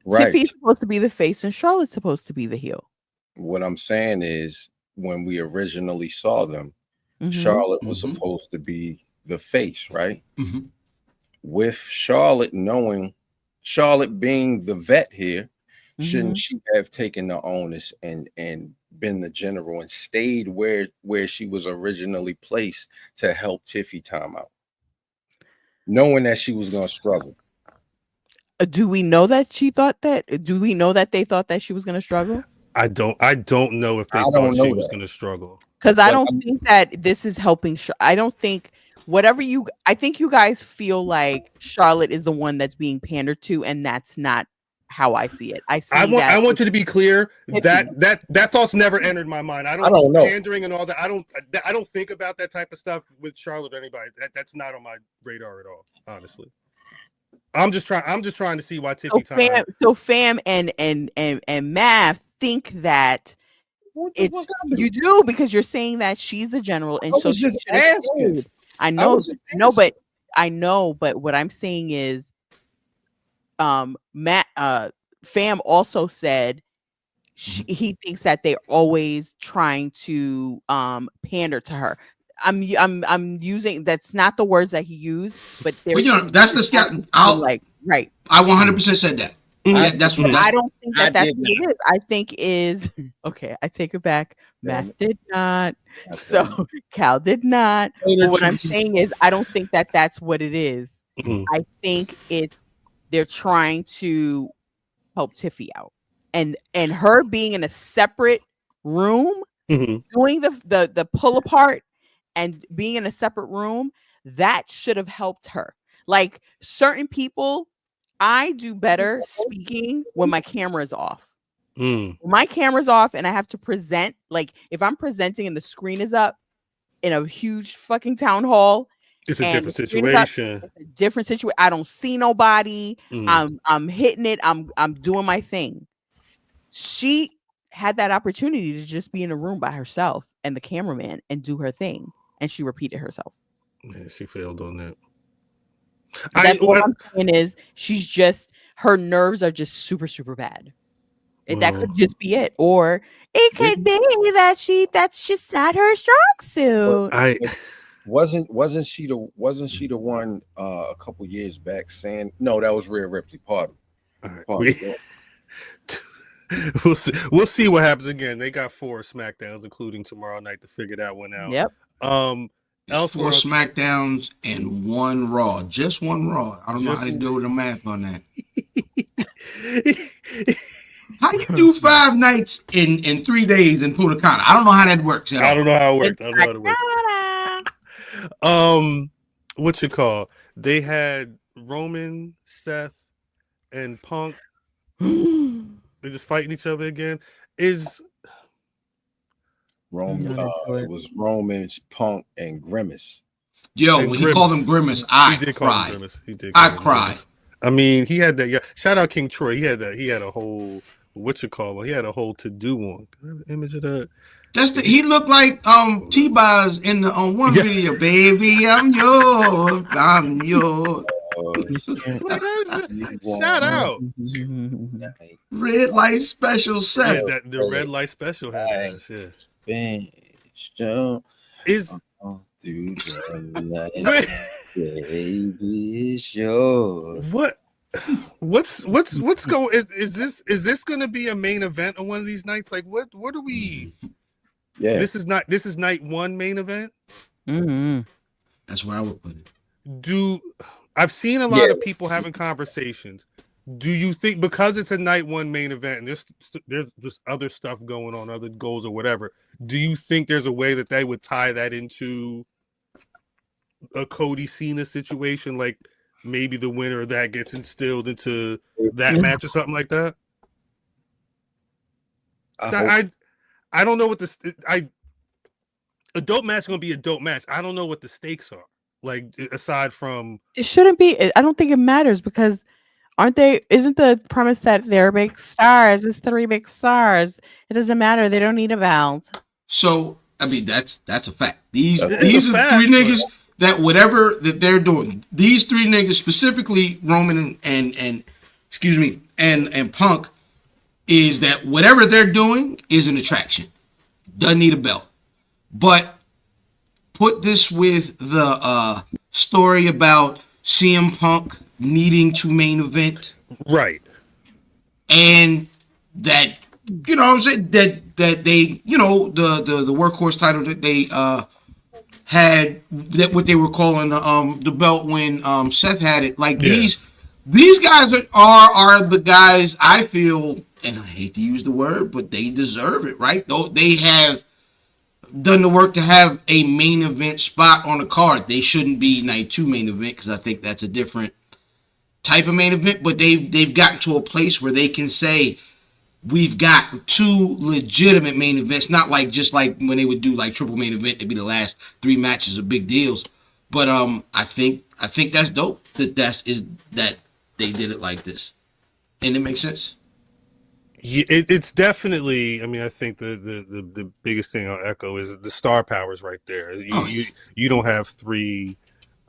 Right. Tiffy's supposed to be the face and Charlotte's supposed to be the heel. What I'm saying is, when we originally saw them, Charlotte was supposed to be the face, right? With Charlotte being the vet here, shouldn't she have taken the onus and been the general and stayed where she was originally placed to help Tiffy time out, knowing that she was going to struggle? Do we know that she thought that? Do we know that they thought that she was going to struggle? I don't know if they thought she was going to struggle. Because I don't think that this is helping. I don't think I think you guys feel like Charlotte is the one that's being pandered to, and that's not how I see it. I want you to be clear that thought's never entered my mind. I don't know pandering and all that. I don't think about that type of stuff with Charlotte or anybody. That's not on my radar at all, honestly. I'm just trying to see why Tiffy time. So Fam and Math think that you do, because you're saying that she's a general and so she's just asking. I know, but what I'm saying is, Fam also said he thinks that they're always trying to pander to her. I'm using, that's not the words that he used, but that's the scout. Like, right. I 100% said that. That's what I don't think that's what it is. I think is okay. I take it back. Matt did not. So Khal did not. But what I'm saying is, I don't think that that's what it is. I think they're trying to help Tiffy out, and her being in a separate room, doing the pull apart and being in a separate room, that should have helped her. Like certain people, I do better speaking when my camera's off. When my camera's off and I have to present, like if I'm presenting and the screen is up in a huge fucking town hall, it's a different situation. It's a different situation. I don't see nobody. I'm hitting it. I'm doing my thing. She had that opportunity to just be in a room by herself and the cameraman and do her thing, and she repeated herself. Yeah, she failed on that. What I'm saying is, her nerves are just super, super bad. And that could just be it, or it could be that that's just not her strong suit. Wasn't she the one a couple years back saying no? That was Rhea Ripley. Pardon. All right. We'll see what happens again. They got 4 SmackDowns, including tomorrow night, to figure that one out. Yep. 4 SmackDowns and 1 Raw. Just 1 Raw. I don't know how to do the math on that. How you do 5 nights in 3 days in Punta Cana? I don't know how that works. I don't know how it works. What you call? They had Roman, Seth, and Punk. They're just fighting each other again. Is Roman? It was Roman, Punk, and Grimace. Yo, when he called him Grimace, I cried. I cried. I mean, he had that. Yeah, shout out King Troy. He had that. He had a whole He had a whole to do one. Can I have an image of that? He looked like T-Boz in the one video. Baby, I'm yours. I'm yours. Shout out. Red light special Seth. Yeah, the red light special had that shit. Is baby is yours. What's going? Is this going to be a main event on one of these nights? Like what are we? Yeah, this is night 1 main event. That's where I would put it. I've seen a lot of people having conversations. Do you think because it's a night 1 main event and there's just other stuff going on, other goals or whatever, do you think there's a way that they would tie that into a Cody Cena situation, like maybe the winner of that gets instilled into that match or something like that? I don't know what a dope match is going to be a dope match. I don't know what the stakes are. Like aside from it shouldn't be. I don't think it matters because isn't the premise that they're big stars? It's 3 big stars. It doesn't matter. They don't need a belt. So I mean that's a fact. These are 3 niggas that whatever that they're doing. These 3 niggas specifically Roman and excuse me and Punk is that whatever they're doing is an attraction. Doesn't need a belt. But put this with the story about CM Punk needing to main event. Right. And that, you know what I'm saying, that they, you know, the workhorse title that they had, that what they were calling the belt when Seth had it. Like these guys are the guys I feel, and I hate to use the word, but they deserve it, right? Though they have done the work to have a main event spot on the card. They shouldn't be night 2 main event because I think that's a different type of main event. But they've gotten to a place where they can say we've got 2 legitimate main events, not like just like when they would do like triple main event. It'd be the last 3 matches of big deals. But I think that's dope that they did it like this, and it makes sense. Yeah, it's definitely. I mean, I think the biggest thing I'll echo is the star powers right there. You don't have 3.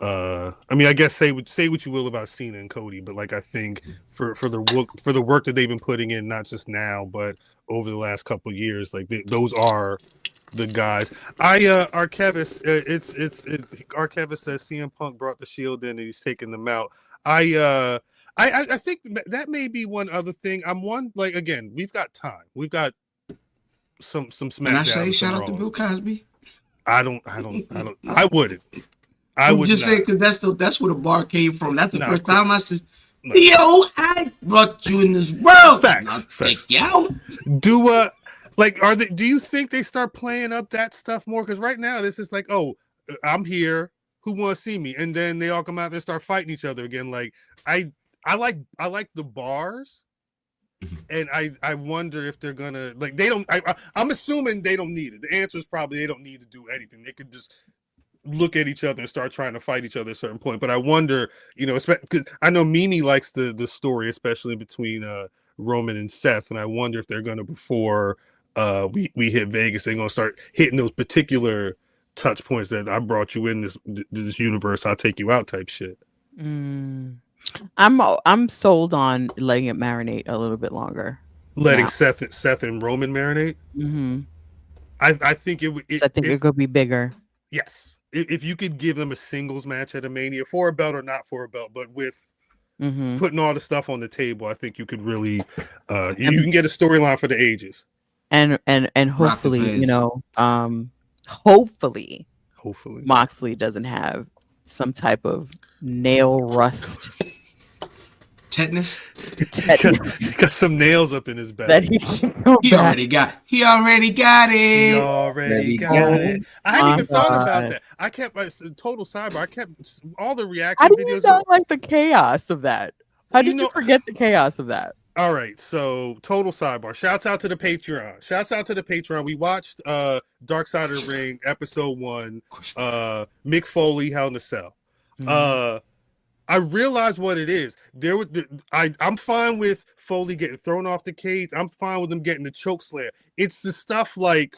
I mean, I guess say what you will about Cena and Cody, but like I think for the work that they've been putting in, not just now but over the last couple of years. Like those are the guys. Arkevis, Arkevis says CM Punk brought the Shield in and he's taking them out. I think that may be one other thing. Like again, we've got time. We've got some SmackDown. And I say shout out to Bill Cosby. I wouldn't. I would just not. say because that's where the bar came from. That's the first time I said, Yo, I brought you in this world. Facts. Take you out. Do you think they start playing up that stuff more? Because right now this is like, oh, I'm here. Who wants to see me? And then they all come out there and start fighting each other again. Like I like the bars, and I wonder if they're gonna like they don't. I'm assuming they don't need it. The answer is probably they don't need to do anything. They could just look at each other and start trying to fight each other at a certain point. But I wonder, because I know Mimi likes the story, especially between Roman and Seth, and I wonder if they're gonna before we hit Vegas, they're gonna start hitting those particular touch points that I brought you in this universe, I'll take you out type shit. I'm sold on letting it marinate a little bit longer. Letting Seth and Roman marinate. I think it could be bigger. Yes, if you could give them a singles match at a Mania for a belt or not for a belt, but with putting all the stuff on the table, I think you could really you can get a storyline for the ages. And hopefully, hopefully Moxley doesn't have some type of nail rust. Tetanus. He's got some nails up in his back. He already got it. He already got it. I hadn't even thought about that. I kept total sidebar. I kept all the reaction videos. How do you like the chaos of that? How did you forget the chaos of that? All right, so total sidebar. Shouts out to the Patreon. We watched Dark Side of the Ring episode 1. Mick Foley, Hell in a Cell. I realized what it is. I'm fine with Foley getting thrown off the cage. I'm fine with him getting the choke slam. It's the stuff like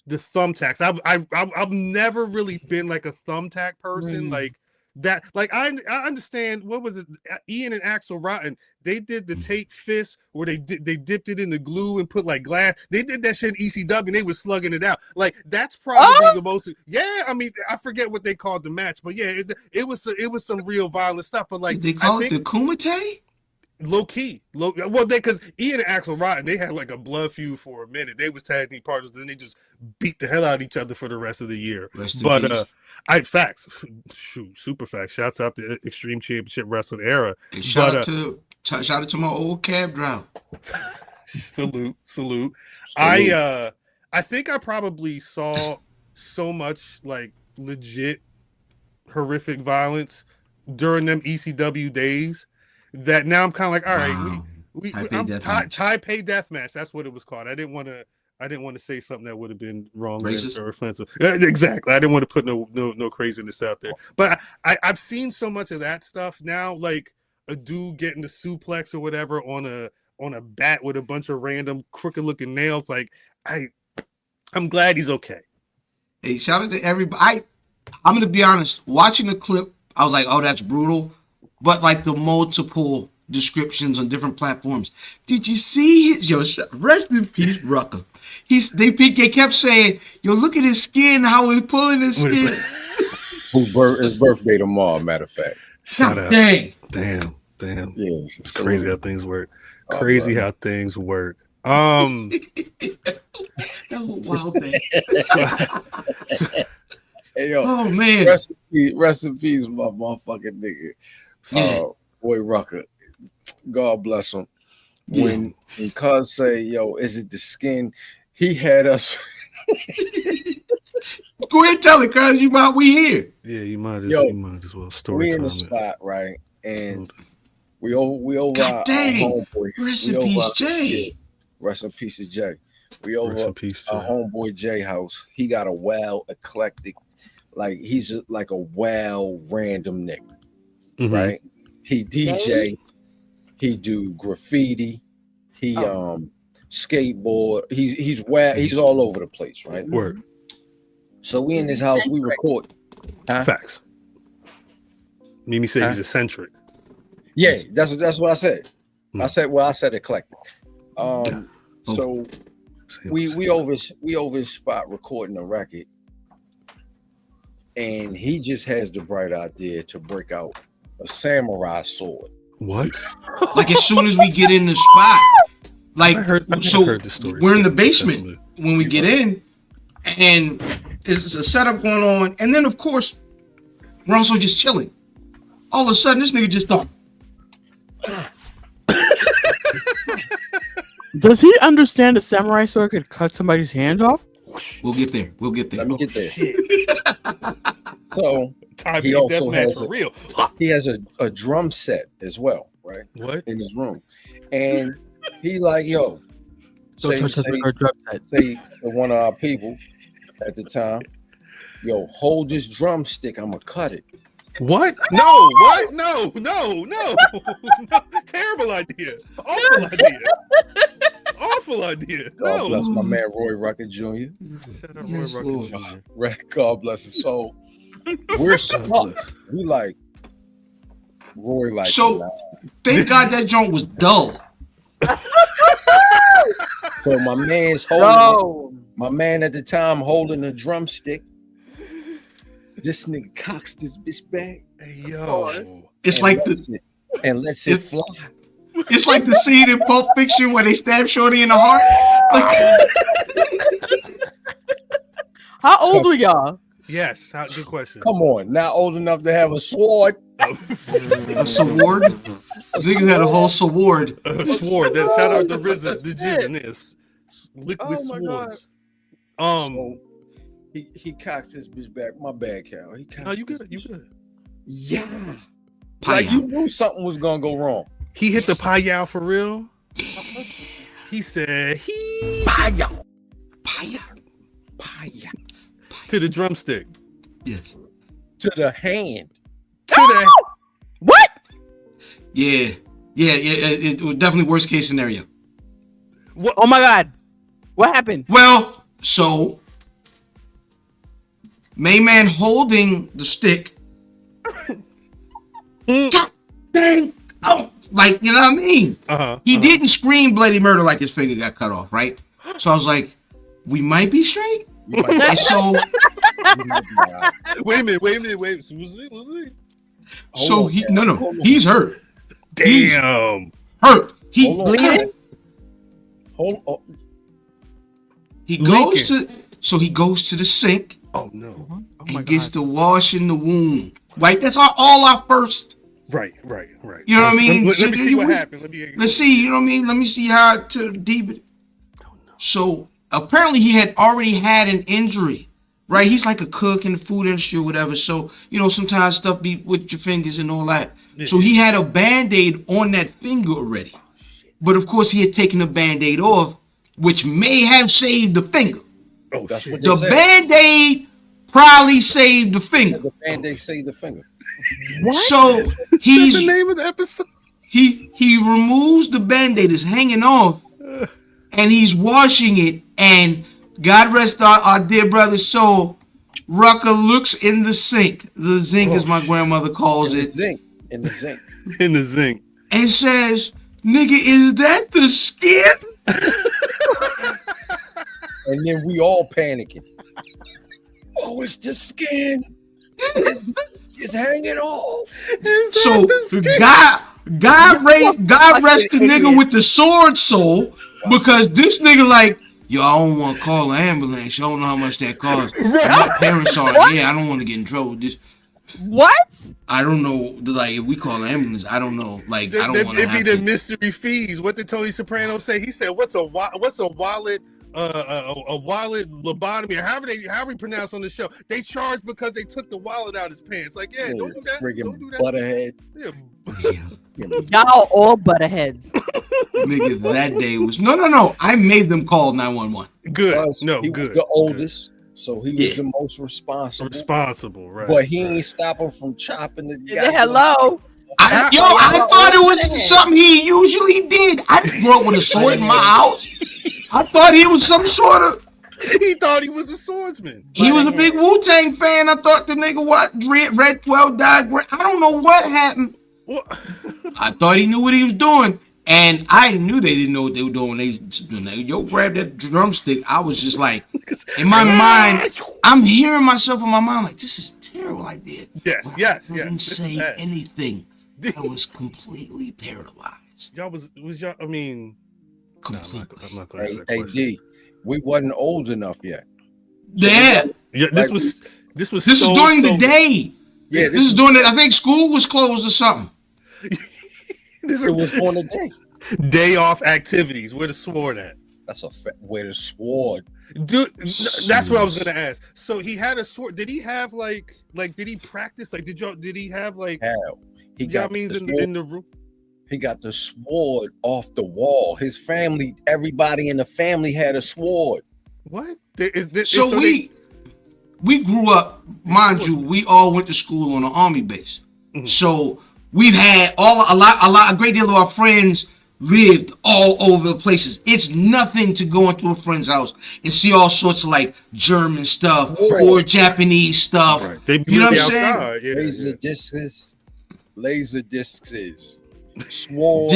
the thumbtacks. I've never really been like a thumbtack person. Like that. Like I understand. What was it? Ian and Axel Rotten. They did the tape fist where they dipped it in the glue and put like glass. They did that shit in ECW and they was slugging it out. Like that's probably the most. Yeah, I mean I forget what they called the match, but yeah, it was some real violent stuff. But like did they call it the Kumite? Low key, well, because Ian and Axel Rotten, they had like a blood feud for a minute. They was tag team partners, then they just beat the hell out of each other for the rest of the year. But facts, super facts. Shouts out to Extreme Championship Wrestling era. And shout out to my old cab driver. Salute. I think I probably saw so much like legit horrific violence during them ECW days that now I'm kind of like, all right, Taipei Deathmatch. That's what it was called. I didn't want to say something that would have been wrong or offensive. Exactly. I didn't want to put no craziness out there. But I've seen so much of that stuff now, like a dude getting the suplex or whatever on a bat with a bunch of random crooked looking nails. Like I'm glad he's okay. Hey, shout out to everybody. I'm gonna be honest. Watching the clip, I was like, oh, that's brutal. But like the multiple descriptions on different platforms. Did you see his rest in peace, Rucker? They kept saying, yo, look at his skin, how he's pulling his skin. His birthday tomorrow, matter of fact. Shout out. Damn. Yeah, it's crazy how things work. How things work. That was a wild thing. Hey, yo, oh man. Rest in peace, my motherfucking nigga. Boy Rucker. God bless him. When cuz say, yo, is it the skin? He had us. Go ahead and tell it, cuz we here. Yeah, you might as well story. We in the spot, right? And we over God dang. Our homeboy. Rest in peace, Jay. Rest in peace, Jay. We over our homeboy Jay house. He got a wild eclectic, like he's like a wild random nigga. Right? He DJ, he do graffiti, he skateboard, he's all over the place, right? Word. So we in this house, we record. Facts. Mimi said he's eccentric. Yeah, that's what I said. I said eclectic. So we over his spot recording a record, and he just has the bright idea to break out a samurai sword. What? Like as soon as we get in the spot, like I heard the story. We're in the basement when we get in, and there's a setup going on, and then of course we're also just chilling. All of a sudden, this nigga just thought. Does he understand a samurai sword could cut somebody's hand off? We'll get there. Let me get there. So he also has a drum set as well, right? What? In his room, and he like, yo, say to one of our people at the time, yo, hold this drumstick, I'm gonna cut it. What? No, what? No. No. Terrible idea. Awful idea. God bless my man Roy Rucker Jr. Shout out Roy Rucker Jr. God bless his soul. We're stuck. We like Roy like. So thank God that joint was dull. So my man at the time holding a drumstick. This nigga cocks this bitch back. Hey, yo. It's like lets it fly. It's like the scene in Pulp Fiction where they stab Shorty in the heart. How old were y'all? Yes, good question. Come on, not old enough to have a sword. A sword? Niggas had a whole sword. A sword. Shout out to RZA, the genius. Liquid swords. So he cocks his bitch back. My bad, Cal. You good. Yeah. Like you knew something was gonna go wrong. He hit the payao for real. He said payao. To the drumstick. Yes. To the hand. What? Yeah. It was definitely worst case scenario. What? Oh my God. What happened? Well, so main man holding the stick. God dang. Oh, like, you know what I mean? He didn't scream bloody murder like his finger got cut off, right? So I was like, we might be straight. And so wait a minute. So he's hurt. Damn. He's hurt. He bleeding. He goes to the sink. Oh no. And gets to washing the wound. Right? That's all our first. Right. You know what I mean? Let me see what happened. Let's see, you know what I mean? Let me see how to deep it. So apparently he had already had an injury. Right? He's like a cook in the food industry or whatever. So, sometimes stuff be with your fingers and all that. Yeah. So he had a Band-Aid on that finger already. But of course he had taken the Band-Aid off, which may have saved the finger. Oh, that's what the Band-Aid probably saved the finger. The Band-Aid saved the finger. What? So he's the name of the episode. He removes the Band-Aid, it's hanging off, and he's washing it. And God rest our dear brother's soul, Rucker looks in the sink. The zinc, as my grandmother calls it. In the zinc. And says, "Nigga, is that the skin?" And then we all panicking. Oh, it's the skin. It's hanging off. So God rest the nigga with the sword soul, because this nigga like, yo, I don't want to call an ambulance. I don't know how much that costs. My parents are, I don't want to get in trouble with this. What? I don't know. Like, if we call an ambulance, I don't know. Like, I don't want to. It'd be the mystery fees. What did Tony Soprano say? He said, "What's a wallet? A wallet lobotomy, or however he pronounced on the show. They charged because they took the wallet out of his pants. Like, yeah, don't do that. Don't do that. Butterhead. Y'all all butterheads. Nigga, that day was no. I made them call 911. Good. He was the oldest, so he was the most responsible. Responsible, right? But he ain't stop him from chopping the guy. Hello. I thought it was something he usually did. I grew up with a sword in my house. I thought he was some sort of. He thought he was a swordsman. He was a big Wu-Tang fan. I thought the nigga Red 12 died. I don't know what happened. What? I thought he knew what he was doing. And I knew they didn't know what they were doing. They grabbed that drumstick. I was just like, in my mind, I'm hearing myself in my mind like, this is a terrible idea. Yes. I didn't say anything. I was completely paralyzed. Y'all was y'all? I mean, completely. I'm not going to ask that Hey, question. D, we wasn't old enough yet. Yeah. This was during the day. Yeah, this is during the. I think school was closed or something. It was on the day. Day off activities. Where the sword at? That's where the sword. Dude, that's what I was gonna ask. So he had a sword. Did he have like did he practice? Like did he have like Hell, he got got in the room? He got the sword off the wall. His family, everybody in the family had a sword. What? We grew up, mind you, we all went to school on an army base. Mm-hmm. So we've had a great deal of our friends lived all over the places. It's nothing to go into a friend's house and see all sorts of like German stuff or Japanese stuff. Right. They you know what I'm outside. saying? Yeah, laser discs, sword,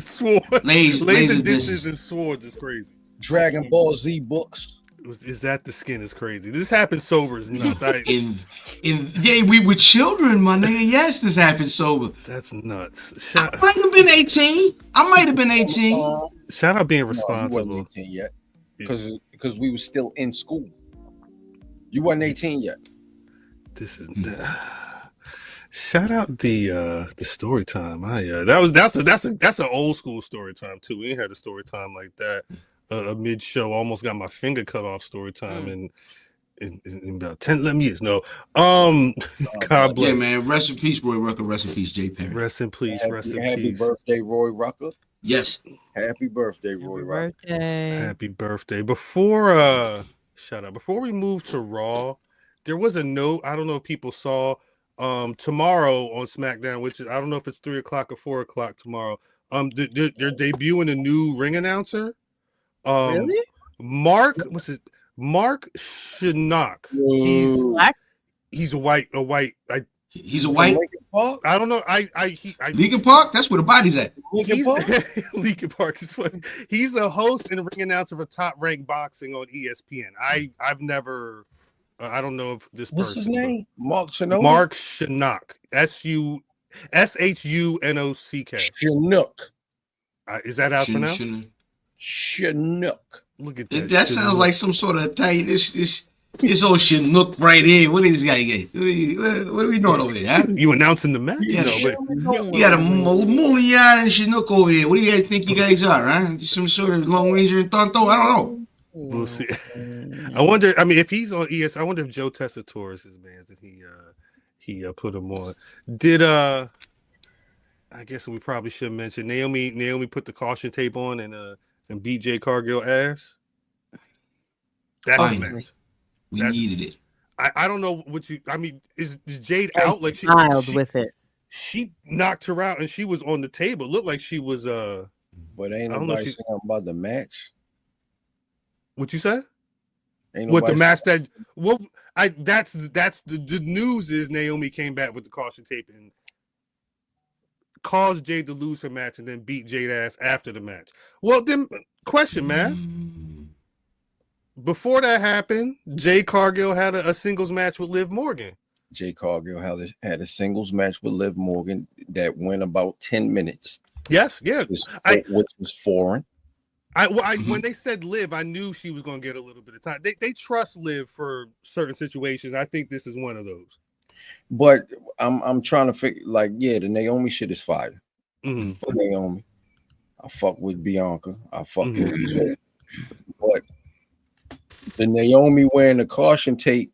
sword, laser discs and swords is crazy. Dragon Ball Z books. Is that the skin is crazy? This happened sober as nuts. We were children, my nigga. Yes, this happened sober. That's nuts. I might have been 18. Shout out being You responsible. wasn't 18 yet, because we were still in school. You wasn't 18 yet. This is shout out the story time. That's an old school story time too. We ain't had a story time like that. A mid show, almost got my finger cut off story time in about 10 years. No, God bless. Yeah, man. Rest in peace, Roy Rucker. Rest in peace, Jay Perry. Rest in peace. Happy birthday, Roy Rucker. Yes. Happy birthday, Roy Rucker. Happy birthday. Before we move to Raw, there was a note. I don't know if people saw. Tomorrow on SmackDown, which is I don't know if it's 3:00 or 4:00 tomorrow. They're debuting a new ring announcer. Really? Mark Shinnok. He's black. He's a white. He's a white. I don't know. Lincoln Park. That's where the body's at. Lincoln Park is funny. He's a host and a ring announcer for Top Rank Boxing on ESPN. I've never. I don't know if this What's person. his name? Mark Shinnok. Mark Shinnok. SHUNOCK. Shinnok. Is that how it's pronounced? Shinnok. Look at that. That sounds like some sort of Italian. This old Shinnok right here. What is this guy get? What are we doing over here? Huh? You announcing the match? You got a Mulian and Shinnok over here. What do you guys think you guys are? Huh? Some sort of Lone Ranger and Tonto? I don't know. We'll see. I wonder. I mean, if he's on ES, I wonder if Joe Tessitore is his man that he put him on. Did I guess we probably should mention Naomi put the caution tape on and beat Jade Cargill ass. That's the match. We needed it. I don't know what you. I mean, is Jade out? Like she with it. She knocked her out and she was on the table. It looked like she was. But ain't nobody saying about the match. What you said? What the match that? Well, that's the news is Naomi came back with the caution tape and caused Jade to lose her match and then beat Jade ass after the match. Well, then question, man. Before that happened, Jade Cargill had a singles match with Liv Morgan. Jade Cargill had a singles match with Liv Morgan that went about 10 minutes. Yes, yeah. Which was foreign. When they said Liv, I knew she was going to get a little bit of time. They trust Liv for certain situations. I think this is one of those. But I'm trying to figure, the Naomi shit is fire. Mm-hmm. For Naomi, I fuck with Bianca. I fuck with Jade. But the Naomi wearing the caution tape,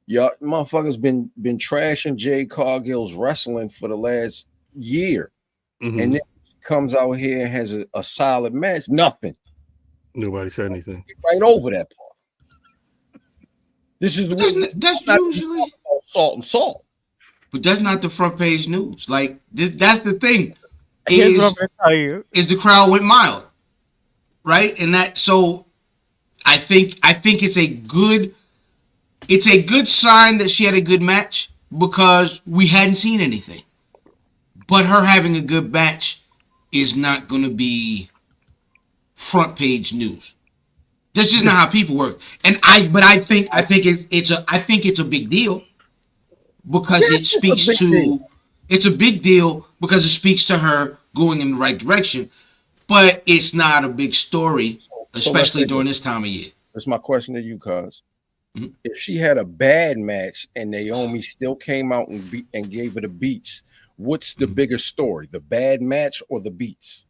y'all motherfuckers been trashing Jade Cargill's wrestling for the last year, and then comes out here and has a solid match. Nothing. Nobody said anything. Right over that part. This is that's usually salt and salt. But that's not the front page news. Like that's the thing. Here's what I'm gonna tell you. Is the crowd went mild, right? And that so I think it's a good sign that she had a good match because we hadn't seen anything. But her having a good match is not going to be front page news. That's just not how people work. And I think it's a big deal because it's a big deal because it speaks to her going in the right direction, but it's not a big story, especially during this time of year. That's my question to you, cuz. Mm-hmm. If she had a bad match and Naomi still came out and gave her the beats, what's the bigger story, the bad match or the beats?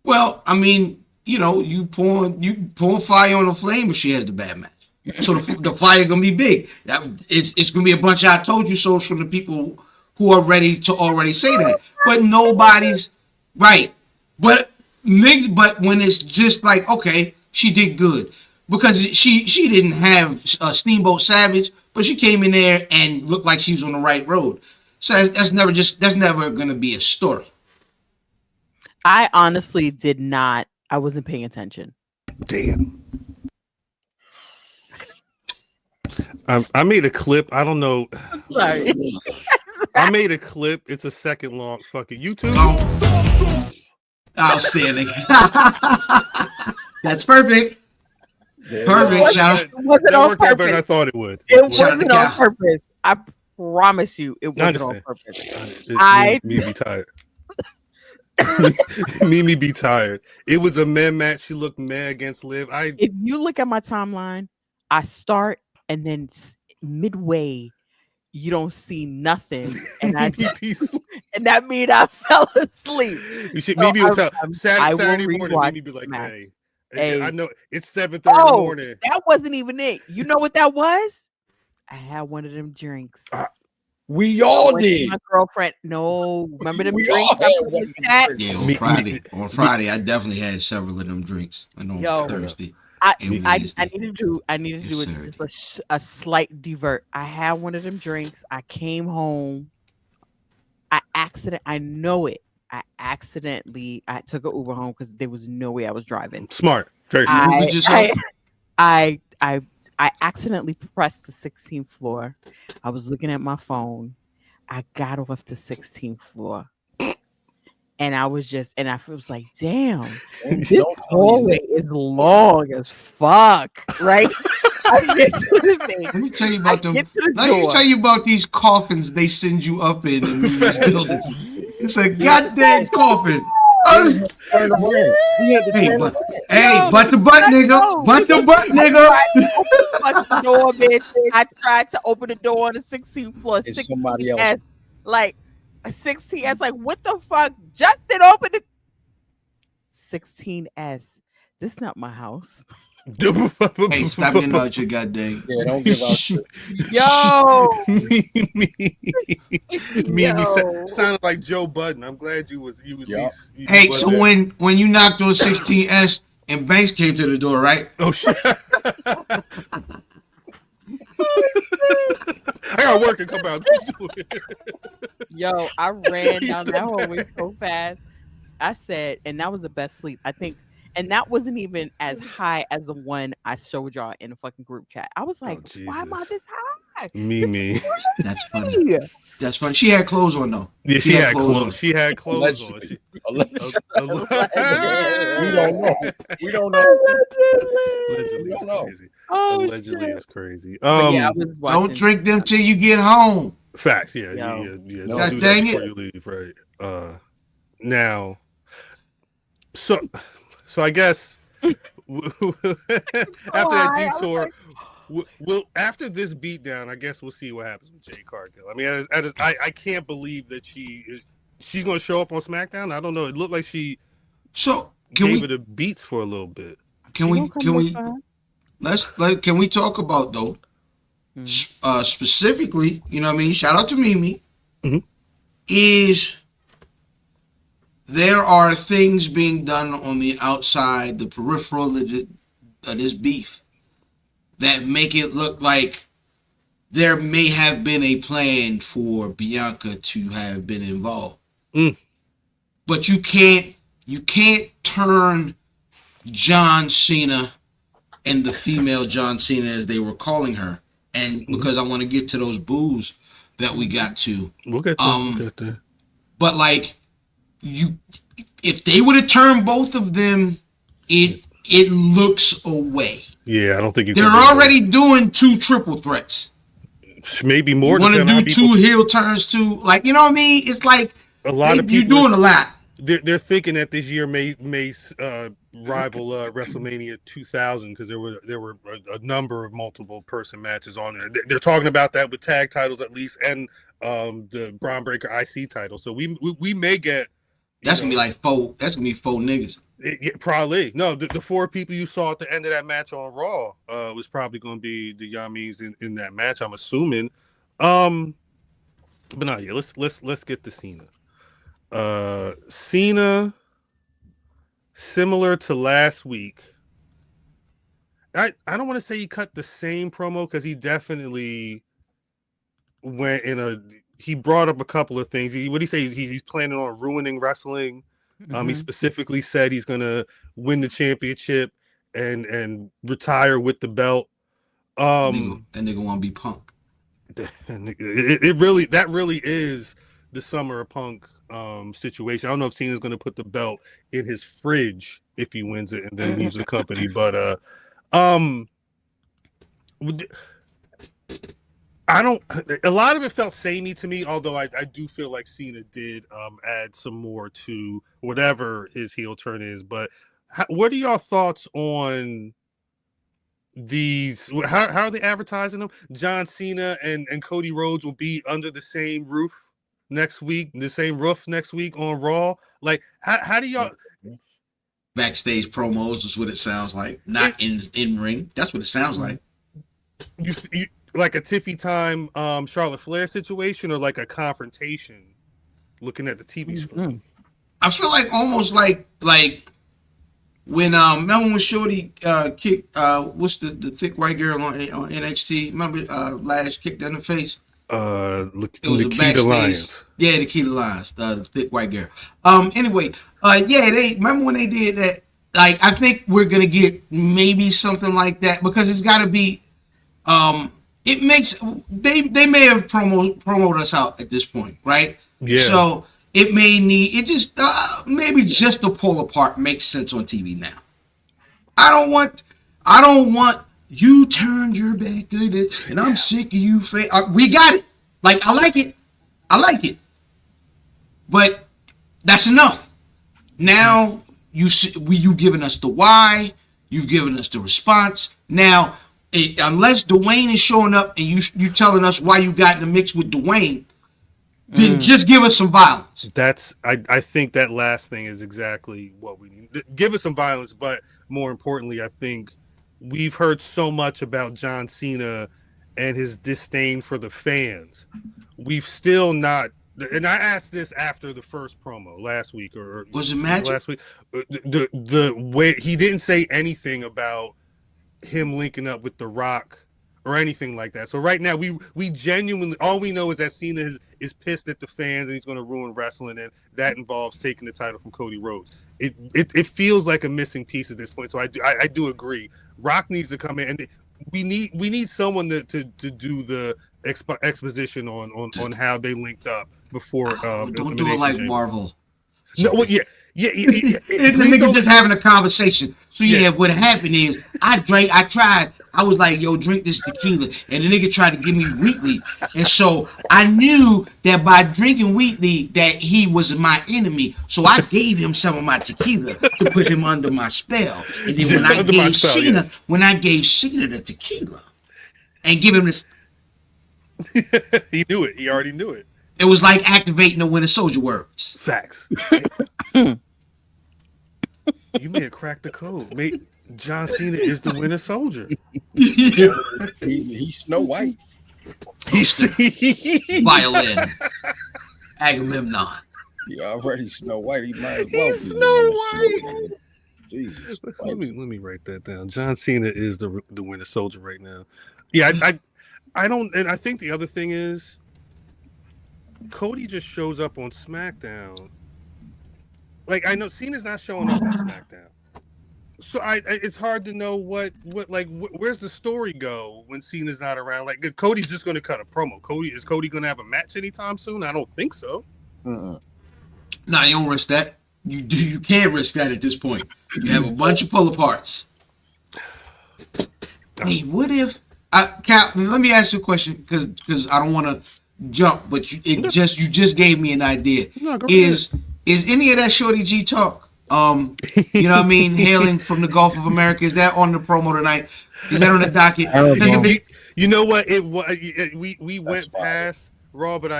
Well, I mean, you know, you pour fire on a flame if she has the bad match. So the fire gonna be big. It's gonna be a bunch of I told you so from the people who are ready to already say that. But nobody's right. But when it's just like, okay, she did good. Because she didn't have a Steamboat Savage, but she came in there and looked like she was on the right road. So that's never gonna be a story. I honestly did not. I wasn't paying attention. Damn. I made a clip. I don't know. I'm sorry. I made a clip. It's a second long. Fucking YouTube. Outstanding. That's perfect. Perfect. That worked out better than I thought it would. It wasn't on purpose. I promise you, it wasn't on purpose. Me be tired. me be tired. It was a man match. She looked mad against Liv. If you look at my timeline, I start and then midway, you don't see nothing, and and that means I fell asleep. You should maybe Saturday morning. Maybe be like, hey, I know it's 7:30 in the morning. That wasn't even it. You know what that was? I had one of them drinks. We all did. My girlfriend. No, remember them drinks? Yeah, on Friday, I definitely had several of them drinks. I know Thursday. I needed to do just a slight divert. I had one of them drinks. I came home. I accidentally took an Uber home because there was no way I was driving. Smart. Very smart. I accidentally pressed the 16th floor. I was looking at my phone. I got off the 16th floor. And I was like, damn, this hallway is long as fuck, right? Let me tell you about them. Let me tell you about these coffins they send you up in these buildings. It's a goddamn coffin. Hey, butt the butt, nigga. Butt the butt, nigga. I tried to open the door on the 16th floor. 16S, like a 16S, like what the fuck? Justin, open the 16S. This is not my house. Hey, stop getting out your goddamn. Yeah, don't give out shit. Yo, me sounded like Joe Budden. I'm glad you was. Hey, so when you knocked on 16S and Banks came to the door, right? Oh shit! I gotta work and come out. Yo, I ran down that hallway so fast. I said, and that was the best sleep, I think. And that wasn't even as high as the one I showed y'all in the fucking group chat. I was like, why am I this high? Me. That's funny. That's funny. She had clothes on though. Yeah, she had clothes. She had clothes on. We don't know. Allegedly, it's crazy. Allegedly, it's crazy. I was watching. Don't drink them till you get home. Facts. Yeah. God Don't do dang that it. before you leave. Right. Now, so I guess after that detour, we'll after this beatdown, I guess we'll see what happens with Jade Cargill. I mean, I can't believe that she's going to show up on SmackDown. I don't know. It looked like she gave it a beats for a little bit. Can we talk about though? Specifically, you know what I mean? Shout out to Mimi. Mm-hmm. Is there are things being done on the outside, the peripheral of this beef that make it look like there may have been a plan for Bianca to have been involved. But you can't turn John Cena and the female John Cena, as they were calling her, and because I want to get to those boos that we got to. We'll get there. But like if they would have turned both of them, it looks away. Yeah, I don't think they're already doing 2 triple threats. Maybe more. You want to do 2 heel turns too, like, you know what I mean? It's like a lot of people you're doing a lot. They're thinking that this year may rival WrestleMania 2000 because there were a number of multiple person matches on there. They're talking about that with tag titles at least, and the Braun Breaker IC title. So we may get. That's gonna be like 4. That's gonna be 4 niggas. Probably no. The 4 people you saw at the end of that match on Raw was probably going to be the Yamis in that match. I'm assuming. But no, yeah. Let's get to Cena. Cena, similar to last week. I don't want to say he cut the same promo because he definitely went he brought up a couple of things. What did he say? He's planning on ruining wrestling. He specifically said he's gonna win the championship and retire with the belt. That nigga want to be Punk. It really is the summer of Punk situation. I don't know if Cena's going to put the belt in his fridge if he wins it and then leaves the company, but I don't. A lot of it felt samey to me, although I do feel like Cena did add some more to whatever his heel turn is. But what are y'all thoughts on these? How are they advertising them? John Cena and Cody Rhodes will be under the same roof next week, the same roof next week on Raw. Like, how do y'all? Backstage promos is what it sounds like, not in ring. That's what it sounds like. You like a Tiffy time Charlotte Flair situation, or like a confrontation looking at the TV screen? I feel like almost like when remember when Shorty kicked what's the thick white girl on NXT? Remember Lash kicked her in the face? It was a backstage. Yeah, the Keita Lyons, the thick white girl. Anyway, they remember when they did that. Like, I think we're gonna get maybe something like that because it's got to be. It makes they may have promoted us out at this point, right? Yeah. So it may need it just maybe just the pull apart makes sense on TV now. I don't want you turned your back to it, and I'm sick of you. We got it. Like, I like it, but that's enough. Now you've given us the why, you've given us the response. Now, unless Dwayne is showing up and you telling us why you got in the mix with Dwayne, then just give us some violence. I think that last thing is exactly what we need. Give us some violence, but more importantly, I think we've heard so much about John Cena and his disdain for the fans. We've still not, and I asked this after the first promo last week, or was it magic? Last week? The way he didn't say anything about him linking up with The Rock or anything like that. So right now we genuinely, all we know is that Cena is pissed at the fans and he's going to ruin wrestling, and that involves taking the title from Cody Rhodes. It feels like a missing piece at this point. So I do agree. Rock needs to come in, and we need someone to do the exposition on how they linked up before. Don't do it like Marvel. No, well, yeah. The nigga just having a conversation. So what happened is I tried. I was like, yo, drink this tequila. And the nigga tried to give me Wheatley. And so I knew that by drinking Wheatley that he was my enemy. So I gave him some of my tequila to put him under my spell. And then when I gave Cena the tequila and give him this, he knew it. He already knew it. It was like activating the Winter Soldier words. Facts. You may have cracked the code. John Cena is the Winter Soldier. He's Snow White. He's Violin. Agamemnon. He already Snow White. He might as well He's Snow White. Jesus. Let me write that down. John Cena is the Winter Soldier right now. Yeah, I don't, and I think the other thing is Cody just shows up on SmackDown. Like, I know Cena's not showing up on SmackDown, so it's hard to know where's the story go when Cena's not around. Like, Cody's just going to cut a promo. Is Cody going to have a match anytime soon? I don't think so. Nah, you don't risk that. You can't risk that at this point. You have a bunch of pull aparts. Hey, what if Cal, let me ask you a question because I don't want to jump, but you just gave me an idea. No, is any of that Shorty G talk? You know what I mean? Hailing from the Gulf of America, is that on the promo tonight? Is that on the docket? You know what? We went past Raw, but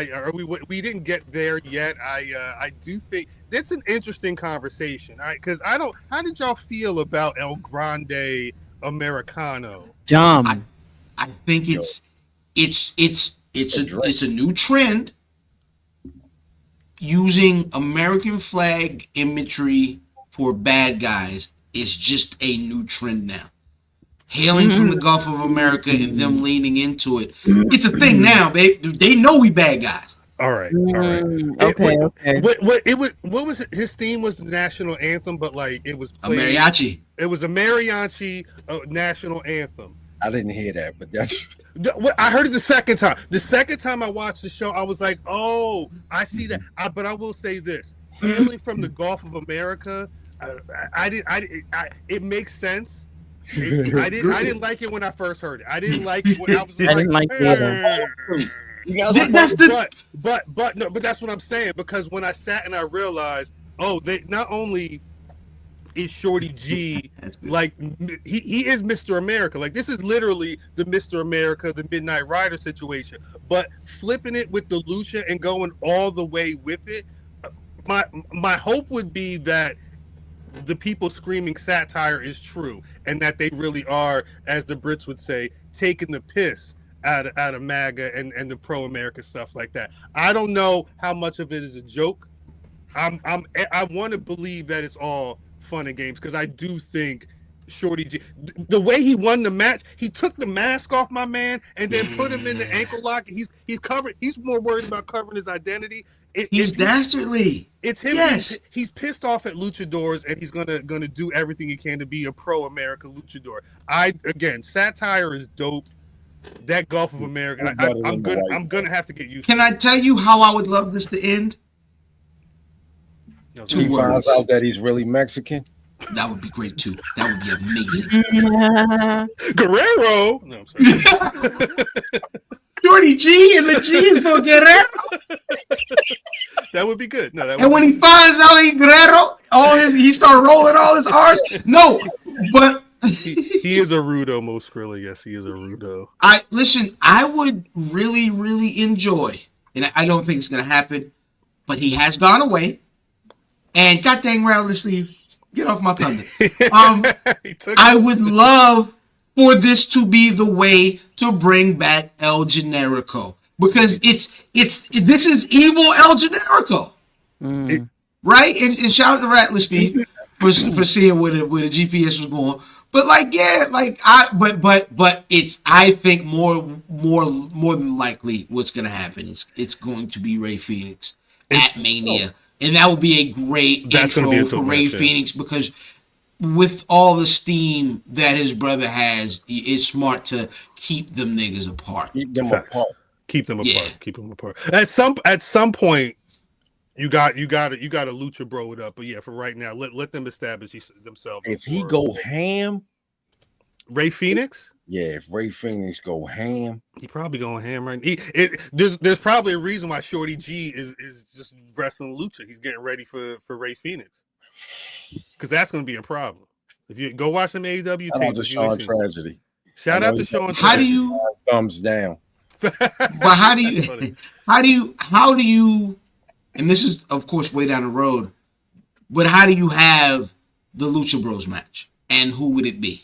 we didn't get there yet. I do think that's an interesting conversation. Because I don't. How did y'all feel about El Grande Americano? Dumb. I think it's a new trend using American flag imagery for bad guys. It's just a new trend now. Hailing from the Gulf of America and them leaning into it. It's a thing now, babe. They know we bad guys. All right. Okay. What was it? His theme was the national anthem, but like it was a mariachi. It was a mariachi national anthem. I didn't hear that, but that's. I heard it the second time. The second time I watched the show, I was like, "Oh, I see that." But I will say this: hailing from the Gulf of America, it makes sense. I didn't like it when I first heard it. I didn't like it when I was like, but that's what I'm saying, because when I sat and I realized, they not only is Shorty G like he is Mr. America, like this is literally the Mr. America, the Midnight Rider situation, but flipping it with the Lucha and going all the way with it. My hope would be that the people screaming satire is true, and that they really are, as the Brits would say, taking the piss out of MAGA and the pro-America stuff like that. I don't know how much of it is a joke. I want to believe that it's all fun and games, because I do think Shorty G, the way he won the match, he took the mask off my man and then put him in the ankle lock. He's covered. He's more worried about covering his identity. He's dastardly. It's him. Yes. He's pissed off at luchadors, and he's gonna do everything he can to be a pro-America luchador. Again, satire is dope. That Gulf of America, I'm gonna have to get used. Can to I tell you how I would love this to end? No, he finds out that he's really Mexican. That would be great too. That would be amazing. Guerrero. No, I'm sorry. Shorty G, and the G is for Guerrero. That would be good. No, and when he finds out he's Guerrero, he started rolling all his R's. No, but he is a rudo, most Skrilla. Yes, he is a rudo. I would really, really enjoy, and I don't think it's gonna happen, but he has gone away. And god dang rattle the sleeve, get off my thunder. I would love for this to be the way to bring back El Generico, because this is evil El Generico, right? And shout out to Rattler Steve for seeing where the GPS was going. But but it's, I think more than likely what's gonna happen is it's going to be Rey Fenix at Mania. And that would be a great intro for Rey Fenix, because with all the steam that his brother has, it's smart to keep them niggas apart. Keep them apart. Keep them apart. At some point, you got to lucha bro it up. But yeah, for right now, let them establish themselves. If he go ham, Rey Fenix. Yeah, if Rey Fenix go ham, he probably going ham right now. There's probably a reason why Shorty G is just wrestling lucha. He's getting ready for Rey Fenix, because that's going to be a problem. If you go watch some AEW tapes, Tragedy. Shout out to Sean. How do you thumbs down? But how do you? And this is of course way down the road. But how do you have the Lucha Bros match, and who would it be?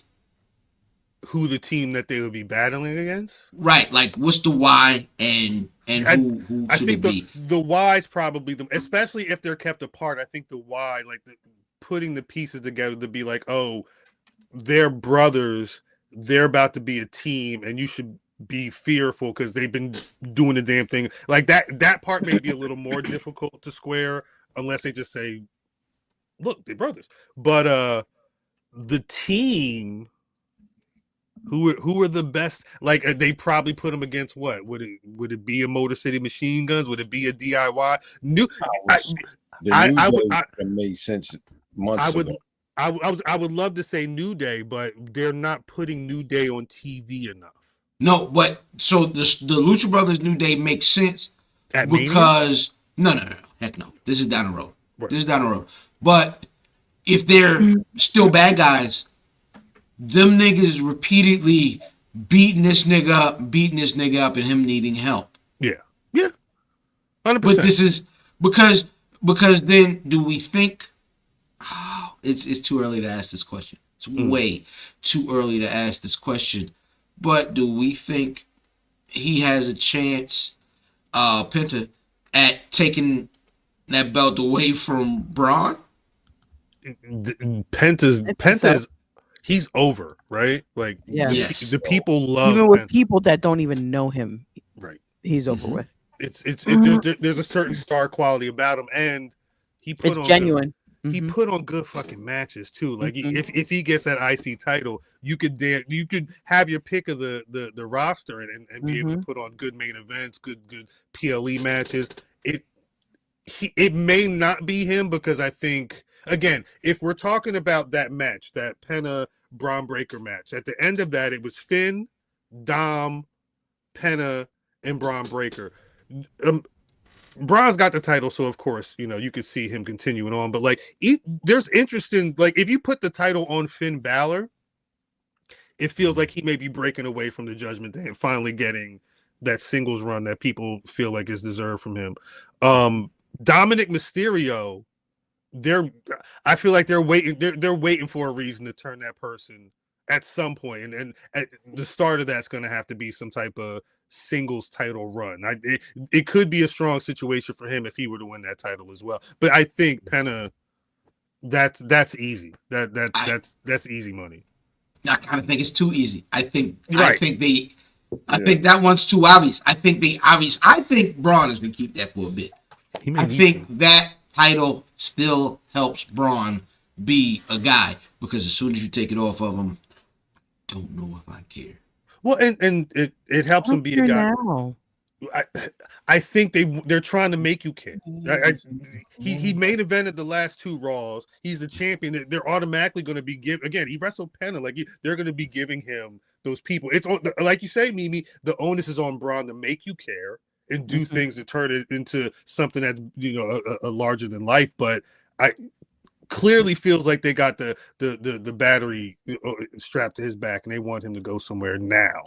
Who the team that they would be battling against? Right, like what's the why and who I should think it be? The why's probably especially if they're kept apart. I think the why, like putting the pieces together to be like, oh, they're brothers, they're about to be a team, and you should be fearful because they've been doing the damn thing. Like that part may be a little more difficult to square unless they just say, look, they're brothers. But the team. Who are the best? Like they probably put them against what? Would it be a Motor City Machine Guns? Would it be a DIY? It made sense months ago. I would love to say New Day, but they're not putting New Day on TV enough. No, but so the Lucha Brothers New Day makes sense because no, heck no. This is down the road. Right. This is down the road. But if they're still bad guys, them niggas repeatedly beating this nigga up, and him needing help. Yeah, 100%. But this is because then do we think? Oh, it's too early to ask this question. It's way too early to ask this question. But do we think he has a chance, Penta, at taking that belt away from Braun? Penta's he's over, right? Like, the people love even with Penta. people that don't even know him. Right, he's over with. There's a certain star quality about him, and it's genuine. He put on good fucking matches too. Like if he gets that IC title, you could have your pick of the roster and be able to put on good main events, good PLE matches. It may not be him because I think, again, if we're talking about that match, that Penta Braun Breaker match, at the end of that it was Finn, Dom, Penta, and Braun Breaker. Braun's got the title, so of course, you could see him continuing on. But like, there's interesting. Like, if you put the title on Finn Balor, it feels like he may be breaking away from the Judgment Day and finally getting that singles run that people feel like is deserved from him. Dominic Mysterio, I feel like they're waiting. They're waiting for a reason to turn that person at some point, and at the start of that's going to have to be some type of singles title run. It could be a strong situation for him if he were to win that title as well. But I think Penta, that's easy. That's easy money. I kind of think it's too easy. I think that one's too obvious. I think Braun is going to keep that for a bit. I think that title still helps Braun be a guy, because as soon as you take it off of him, I don't know if I care. Well, and it helps him be a guy. Now. I think they're trying to make you care. He main evented the last two Raws. He's the champion. They're automatically going to be again. He wrestled Penta. Like, they're going to be giving him those people. It's on, like you say, Mimi. The onus is on Braun to make you care and do things to turn it into something that's a larger than life. But I clearly feels like they got the battery strapped to his back and they want him to go somewhere now.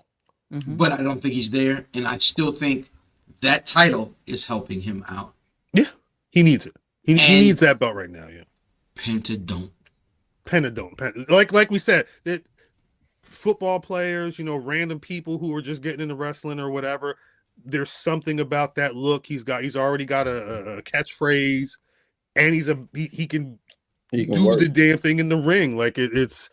But I don't think he's there, and I still think that title is helping him out. Yeah, he needs it. He needs that belt right now. Yeah, Penta don't. Like we said, that football players, random people who are just getting into wrestling or whatever. There's something about that look. He's already got a catchphrase, and he can do the damn thing in the ring. Like it's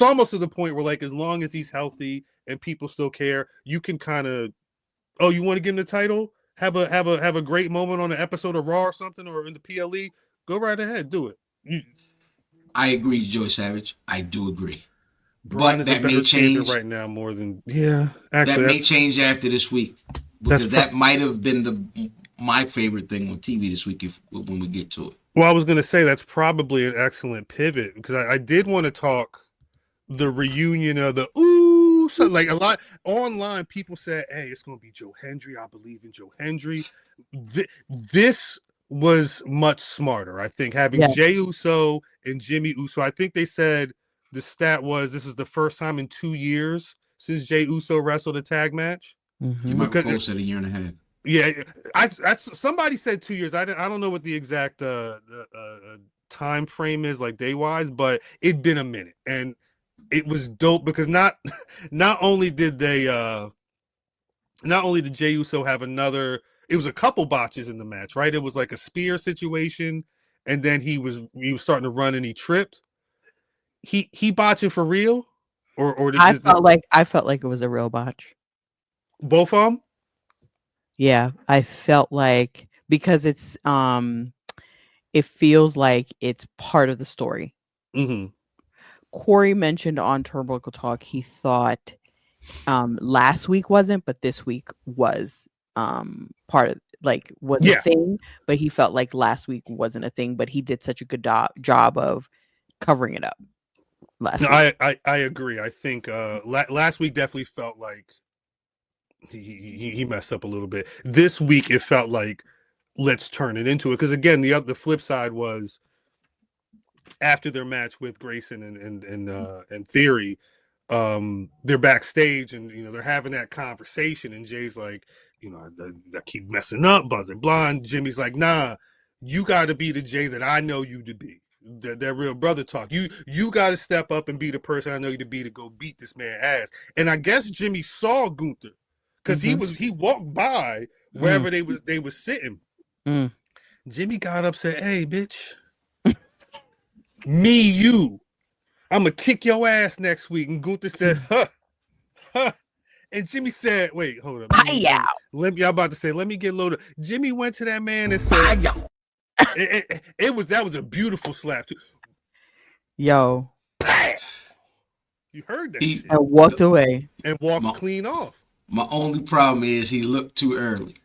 almost to the point where, like, as long as he's healthy and people still care, you can kind of, you want to give him the title, have a great moment on an episode of Raw or something, or in the PLE, go right ahead, do it. I agree, Joey Savage. I do agree. Braun is that may change right now more than actually that may change after this week, because that might have been my favorite thing on TV this week when we get to it. Well, I was going to say that's probably an excellent pivot, because I did want to talk the reunion of the so like a lot online people said, hey, it's going to be Joe Hendry. I believe in Joe Hendry. This was much smarter, I think, having Jey Uso and Jimmy Uso. I think they said the stat was this is the first time in 2 years since Jey Uso wrestled a tag match. You might be close at a year and a half. Yeah, somebody said 2 years. I don't know what the exact time frame is, like day wise, but it'd been a minute, and it was dope because not only did Jey Uso have another. It was a couple botches in the match, right? It was like a spear situation, and then he was starting to run and he tripped. He botching for real, or I felt like it was a real botch. Both of them. Yeah, I felt like, because it's it feels like it's part of the story. Corey mentioned on Turnbuckle Talk he thought last week wasn't, but this week was part of, like was a thing, but he felt like last week wasn't a thing, but he did such a good job of covering it up last week. I agree. I think last week definitely felt like he messed up a little bit. This week it felt like let's turn it into it, because again the flip side was after their match with Grayson and Theory, they're backstage and they're having that conversation, and Jay's like, I keep messing up, blah blah blah. And Jimmy's like, nah, you got to be the Jay that I know you to be. That real brother talk. You got to step up and be the person I know you to be to go beat this man ass. And I guess Jimmy saw Gunther because he walked by wherever they was sitting. Jimmy got up, said, "Hey, bitch, me, you, I'm gonna kick your ass next week." And Gunther said, "Huh." And Jimmy said, "Wait, hold up. I'm about to say, let me get loaded." Jimmy went to that man and said, that was a beautiful slap too. Yo, you heard that shit. I walked away and walked clean off. My only problem is he looked too early.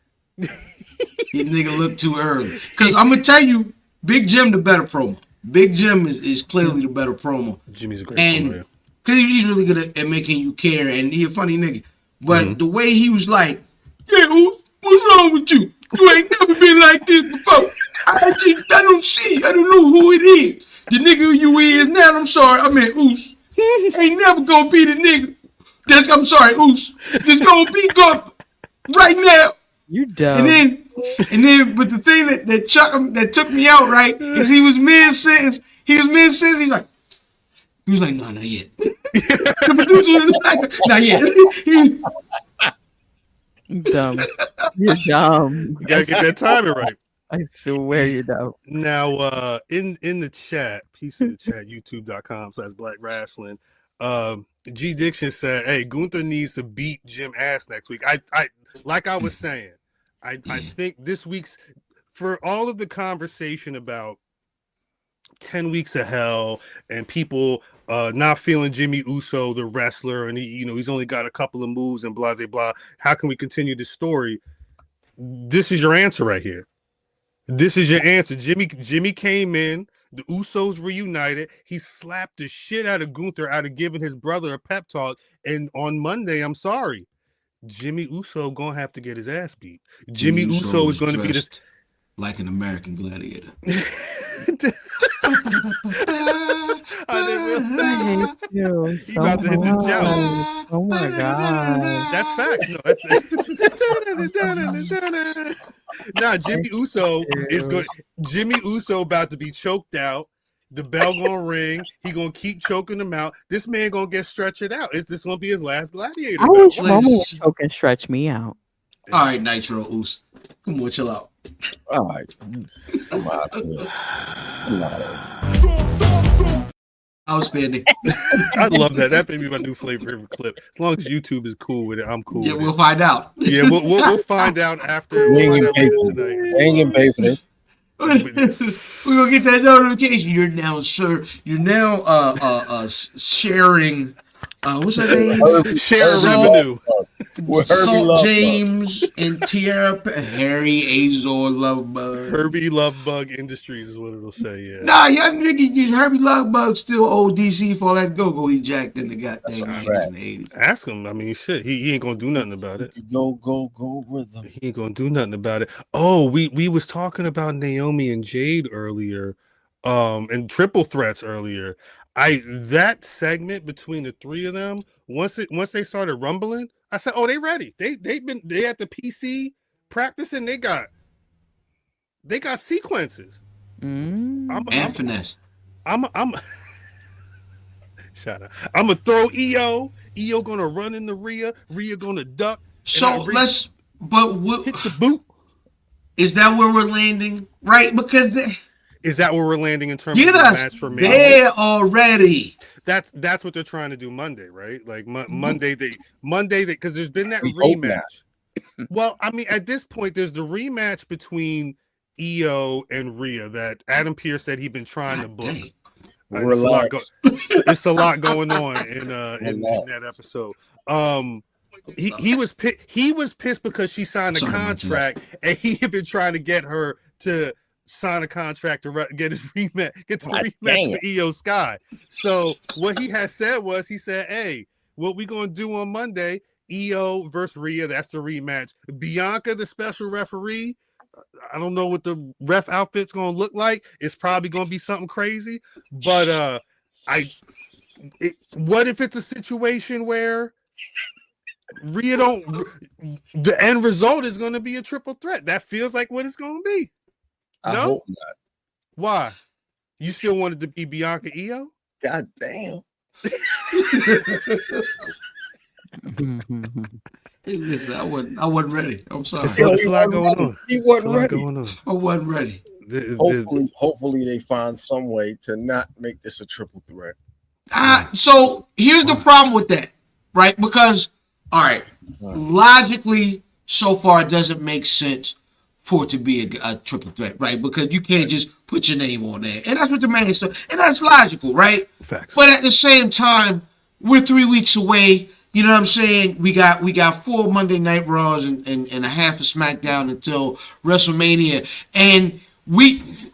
He nigga looked too early. Because I'm gonna tell you, Big Jim the better promo. Big Jim is clearly the better promo. Jimmy's a great promo. Because he's really good at making you care, and he's a funny nigga. But the way he was like, "Hey, what's wrong with you? You ain't never been like this before. I don't see. I don't know who it is. The nigga you is now. I'm sorry. I mean, Oos. Ain't never gonna be the nigga. I'm sorry, Oos. Just gonna be Gunther right now." You dumb. And then, but the thing that took me out, right, is he was mid sentence. He's like, no, not yet. The producer was like, not yet. Dumb. You're dumb. You gotta get that timing right. I swear you're dumb. Now, in the chat, piece of the chat, youtube.com/Black Rasslin, G Diction said, "Hey, Gunther needs to beat Jim ass next week." I like I was saying, I think this week's, for all of the conversation about 10 weeks of hell and people not feeling Jimmy Uso the wrestler, and he's only got a couple of moves and blah blah blah. How can we continue this story? This is your answer right here. This is your answer. Jimmy came in. The Usos reunited. He slapped the shit out of Gunther out of giving his brother a pep talk. And on Monday, I'm sorry, Jimmy Uso gonna have to get his ass beat. Jimmy Uso is going to be like an American gladiator. I hate you so about to hit the much. Oh my god, that's facts. No, nah, Jimmy Uso is good. Jimmy Uso about to be choked out. The bell gonna ring. He gonna keep choking him out. This man gonna get stretched out. Is this gonna be his last gladiator? I wish Roman would choke and stretch me out. All right, Nitro Us. Come on, chill out. All right. I'm out of here. Outstanding. I love that. That may be my new favorite clip. As long as YouTube is cool with it, I'm cool. Yeah, with we'll find out. Yeah, we'll find out after. We ain't getting paid for this. We're gonna get that notification. You're now sharing. What's her name? Share revenue. Salt James and Tierra Harry Azor Lovebug. Herbie Lovebug Industries is what it'll say. Yeah. Nah, young nigga, Herbie Lovebug still old DC for all that go he jacked in the goddamn 90s and 80s. Ask him. I mean, shit, he ain't gonna do nothing about it. Go with him. He ain't gonna do nothing about it. Oh, we was talking about Naomi and Jade earlier, and triple threats earlier. That segment between the three of them, once they started rumbling, I said, "Oh, they ready. They at the PC practicing. They got sequences." And finesse. I'm shut up. I'm gonna throw Iyo. Iyo gonna run in the Rhea. Rhea gonna duck. So hit the boot. Is that where we're landing? Right? Because is that where we're landing in terms of the match for me? There already. That's what they're trying to do Monday, right? Like Monday because there's been that rematch. Well, I mean, at this point, there's the rematch between Iyo and Rhea that Adam Pearce said he'd been trying to book. It's a lot going on in that episode. he was pissed because she signed a contract, and he had been trying to get her to sign a contract to get his rematch, get the rematch for Iyo Sky. So what he had said was, he said, "Hey, what we gonna do on Monday? Iyo versus Rhea. That's the rematch. Bianca, the special referee. I don't know what the ref outfit's gonna look like. It's probably gonna be something crazy. But what if it's a situation where Rhea the end result is going to be a triple threat? That feels like what it's going to be. I hope not. Why? You still wanted to be Bianca Iyo? God damn. Hey, listen, I wasn't ready. I'm sorry. There's a lot going on. He wasn't ready. I wasn't ready. Hopefully they find some way to not make this a triple threat. So here's the problem with that, right? Because, all right, logically, so far it doesn't make sense for it to be a triple threat, right? Because you can't just put your name on there. And that's what the man said. And that's logical, right? Facts. But at the same time, we're 3 weeks away. You know what I'm saying? We got 4 Monday Night Raws and a half of SmackDown until WrestleMania. And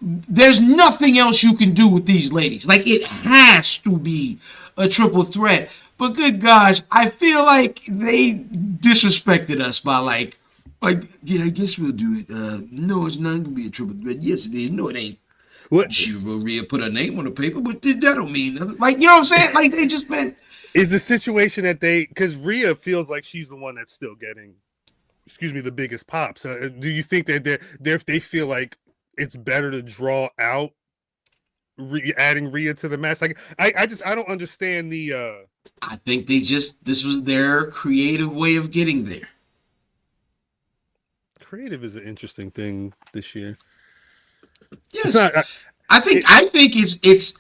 there's nothing else you can do with these ladies. Like, it has to be a triple threat. But good gosh, I feel like they disrespected us by like, yeah, I guess we'll do it. No, it's not gonna be a triple threat. Yes, it is. No, it ain't. What? She will put her name on the paper, but that don't mean nothing. Like, you know what I'm saying? Like, they just been. Is the situation that because Rhea feels like she's the one that's still getting, the biggest pops. Do you think that they feel like it's better to draw out adding Rhea to the match? Like, I don't understand the. I think this was their creative way of getting there. Creative is an interesting thing this year. Yes, I think it's.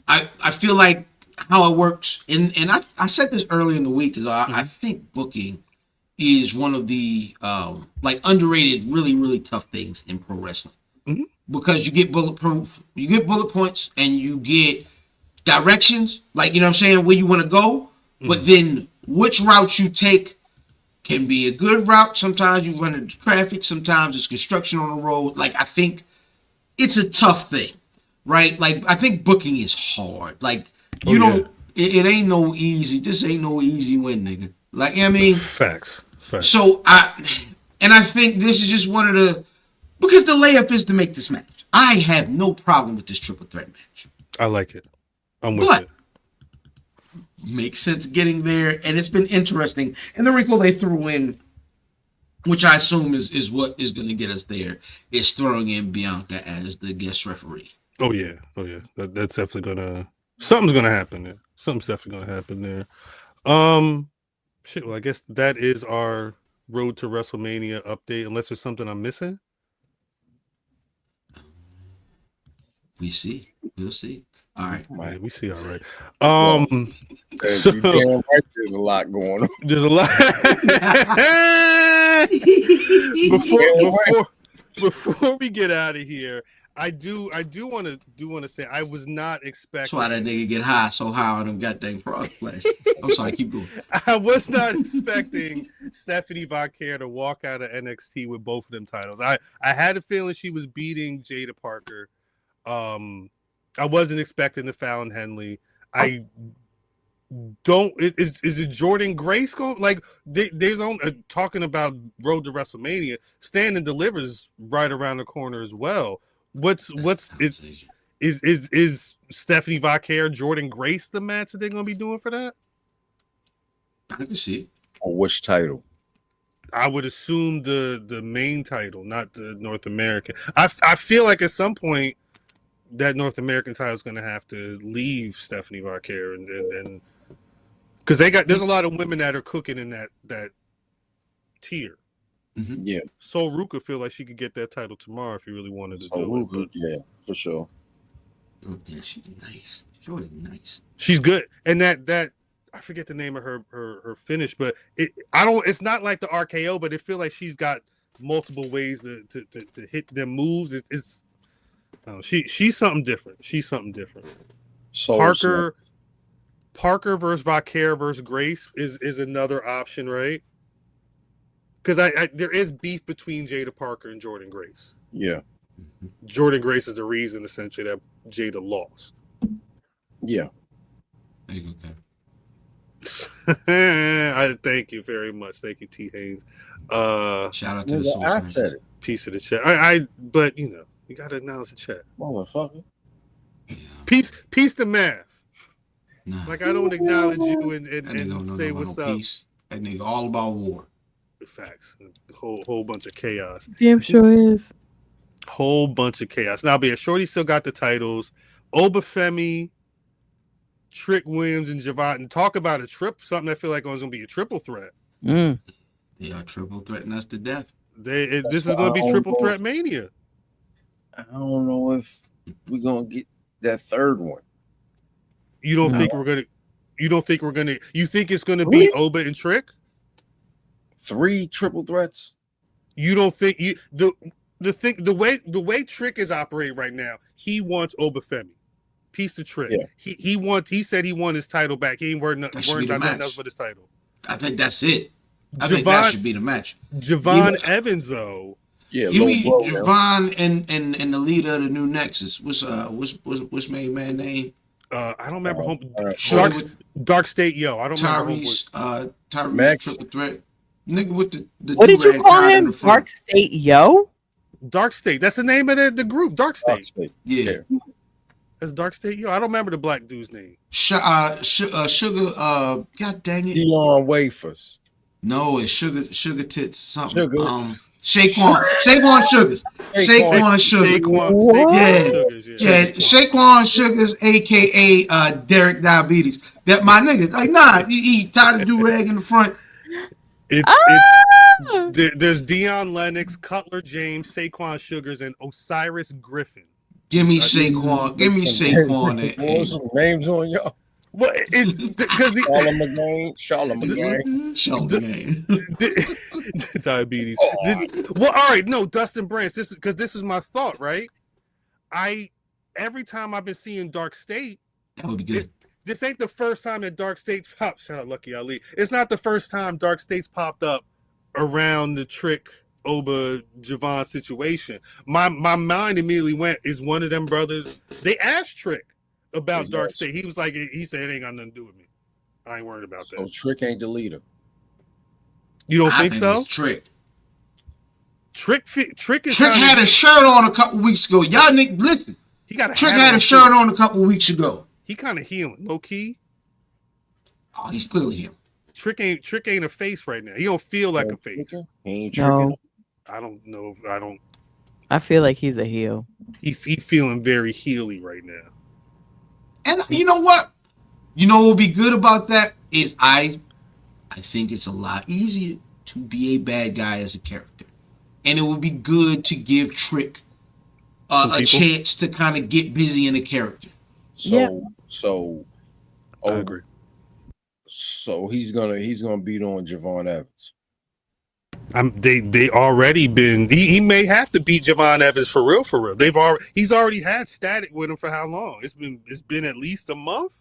I feel like how it works, and I said this early in the week, is I think booking is one of the underrated, really, really tough things in pro wrestling. Mm-hmm. Because you get bullet points, and you get directions, like, you know what I'm saying, where you want to go, but then which route you take can be a good route. Sometimes you run into traffic, sometimes it's construction on the road. Like, I think it's a tough thing, right? Like, I think booking is hard. Like, it ain't no easy. This ain't no easy win, nigga. Like, you know what I mean? Facts. So I think this is just one of the, because the layup is to make this match. I have no problem with this triple threat match. I like it. I'm with it. Makes sense getting there, and it's been interesting. And the wrinkle they threw in, which I assume is what is going to get us there, is throwing in Bianca as the guest referee. Oh yeah. That's definitely something's gonna happen there. Something's definitely gonna happen there. Well, I guess that is our road to WrestleMania update. Unless there's something I'm missing. We'll see. All right. We see. All right. So, there's a lot going on. There's a lot. before we get out of here, I do want to say I was not expecting. That's why that nigga get so high on them goddamn frog flesh. I'm sorry, keep going. I was not expecting Stephanie Vacquer to walk out of NXT with both of them titles. I had a feeling she was beating Jade Parker. I wasn't expecting the Fallon Henley. I don't. Is it Jordan Grace going? Like, there's on talking about Road to WrestleMania. Stand and Delivers right around the corner as well. Is Stephanie Vacquer, Jordan Grace the match that they're gonna be doing for that? I can see. On which title? I would assume the main title, not the North American. I feel like at some point that North American title is going to have to leave Stephanie Vacquer, and because there's a lot of women that are cooking in that tier. Mm-hmm. Yeah. So Ruka feel like she could get that title tomorrow if you really wanted to do it. Yeah, for sure. Oh, yeah, she's nice. Nice. She's good, and that I forget the name of her finish, but it's not like the RKO, but it feel like she's got multiple ways to hit them moves. It's she's something different. So Parker, Parker versus Vacquer versus Grace is another option, right? Because there is beef between Jada Parker and Jordan Grace. Yeah. Jordan Grace is the reason essentially that Jada lost. Yeah. There you go, I thank you very much. Thank you, T. Haynes. Shout out to the source. I said it. Piece of the chat. But you gotta acknowledge the chat. Motherfucker. Yeah. Peace to math. Nah. Like I don't acknowledge you and say no what's up. Peace. That nigga all about war. Facts. Whole bunch of chaos. Damn sure is. Whole bunch of chaos. Now, be a Shorty still got the titles. Obafemi, Trick Williams, and Javon. And talk about something I feel like was going to be a triple threat. Mm. They are triple threatening us to death. This is going to be triple threat mania. I don't know if we're going to get that third one. You don't think we're going to? You don't think we're going to? You think it's going to be Oba and Trick? 3 triple threats? You don't think the way Trick is operating right now? He wants Obafemi. Piece of Trick. Yeah. He said he won his title back. He ain't worried about nothing else but his title. I think that's it. I think that should be the match. Javon Evans though. Yeah, you mean Javon and the leader of the new Nexus. What's main man name? I don't remember. Dark State Yo. I don't remember. Tyrese Max triple threat. Nigga with the what did you call him? Dark State Yo? Dark State. That's the name of the group. Dark State. Yeah. That's Dark State Yo. I don't remember the black dude's name. Sugar. God dang it. Dion Wafers. No, it's Sugar Tits. Something. Saquon Sugars. Saquon Sugars. Yeah. Saquon Sugars, aka Derek Diabetes. That my nigga. Like, nah, he tied a do-rag in the front. There's Deion Lennox, Cutler James, Saquon Sugars, and Osiris Griffin. Give me Saquon. Give me Saquon. Some names on y'all. Well, because Charlamagne. Diabetes. Well, all right. No, Dustin Branch. This is my thought, right? Every time I've been seeing Dark State, that would be good. This ain't the first time that Dark States popped. Shout out Lucky Ali. It's not the first time Dark States popped up around the Trick Oba Javon situation. My mind immediately went, is one of them brothers? They asked Trick about Dark State. He was like, he said it ain't got nothing to do with me. I ain't worried about that. So Trick ain't the leader. You don't think so? Trick. Trick had a shirt on a couple weeks ago. Y'all niggas listen. Trick had a shirt on a couple weeks ago. He kind of healing, low key. Oh, he's clearly healing. Trick ain't a face right now. He don't feel like a face. He ain't tricking. I don't know. I feel like he's a heel. He feeling very heely right now. And you know what? You know what would be good about that is I think it's a lot easier to be a bad guy as a character, and it would be good to give Trick a chance to kind of get busy in a character. So I agree. So he's gonna beat on Javon Evans. They already been. He may have to beat Javon Evans for real. He's already had static with him for how long? It's been at least a month.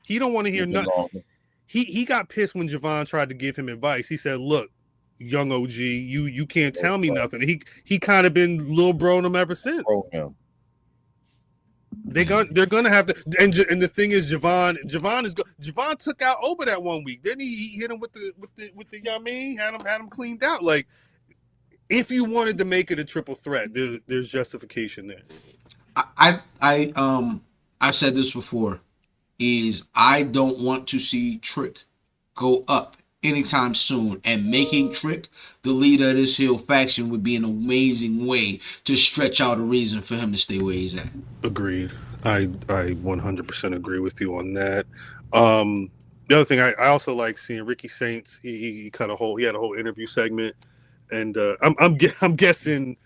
He don't want to hear nothing. He got pissed when Javon tried to give him advice. He said, "Look, young OG, you can't tell me nothing." He kind of been little broing him ever since. They're gonna have to, and the thing is, Javon took out Oba that 1 week. Then he hit him with the Yamin, had him cleaned out. Like, if you wanted to make it a triple threat, there's justification there. I've said this before, is I don't want to see Trick go up anytime soon, and making Trick the leader of this heel faction would be an amazing way to stretch out a reason for him to stay where he's at. Agreed. I 100% agree with you on that. The other thing I also like seeing Ricky Saints. He had a whole interview segment, and I'm guessing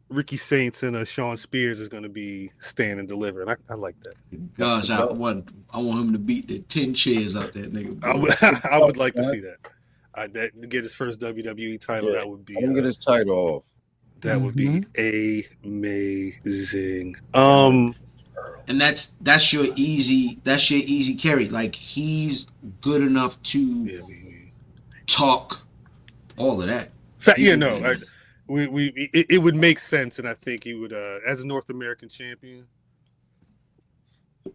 Ricky Saints and Sean Spears is going to be stand and deliver, and I like that. Gosh, I want him to beat the 10 chairs out there, nigga. I would like to see that. That get his first WWE title. That would be. Get his title off. That would be amazing. And that's your easy carry. Like, he's good enough to talk all of that. It would make sense, and I think he would, as a North American champion,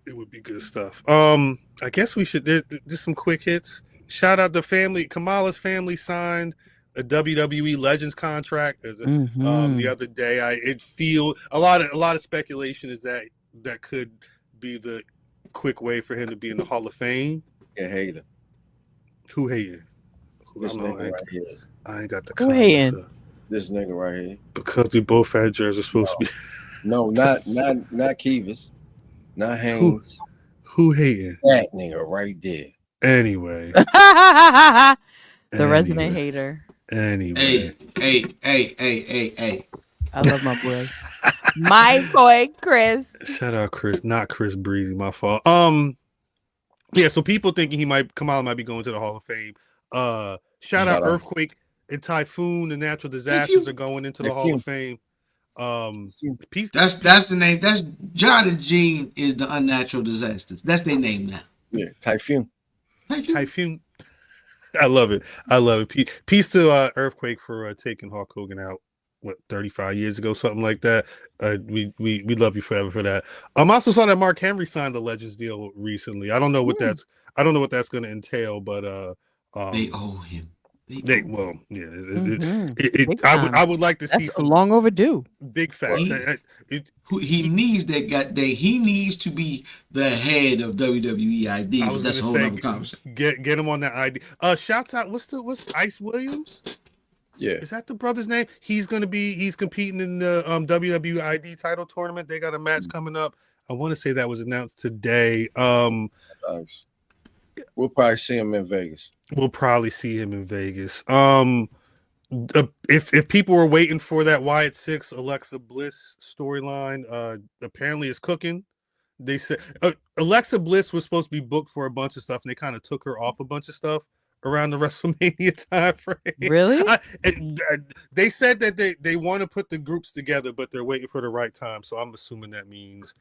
it would be good stuff. I guess we should there's some quick hits. Shout out the family. Kamala's family signed a WWE Legends contract the other day. A lot of speculation is that could be the quick way for him to be in the Hall of Fame. Yeah, hater. Who hating? This nigga right here. I ain't got the Who hating? This nigga right here. Because we both had jerseys supposed to be. No, not Kivas. Not Haynes. Who hating? That nigga right there. Anyway. The resident hater. Anyway. Hey. I love my boy. My boy, Chris. Shout out Chris, not Chris Breezy, my fault. Yeah, so people thinking Kamala might be going to the Hall of Fame. Shout out Earthquake and Typhoon, the natural disasters are going into the Hall of Fame. That's the name. That's John and Gene is the unnatural disasters. That's their name now. Yeah, Typhoon. I love it. Peace to Earthquake for taking Hulk Hogan out 35 years ago, something like that. We love you forever for that. I also saw that Mark Henry signed the Legends deal recently. I don't know what that's going to entail, but they owe him. I would like to see. That's long overdue. Big facts. He needs that goddamn. He needs to be the head of WWE ID. That's a whole other conversation. Get him on that ID. Shouts out. What's Ice Williams? Yeah, is that the brother's name? He's competing in the WWE ID title tournament. They got a match coming up. I want to say that was announced today. Nice. We'll probably see him in Vegas. If people were waiting for that Wyatt 6 Alexa Bliss storyline, apparently it's cooking. They said Alexa Bliss was supposed to be booked for a bunch of stuff, and they kind of took her off a bunch of stuff around the WrestleMania time frame. Really? They said that they want to put the groups together, but they're waiting for the right time. So I'm assuming that means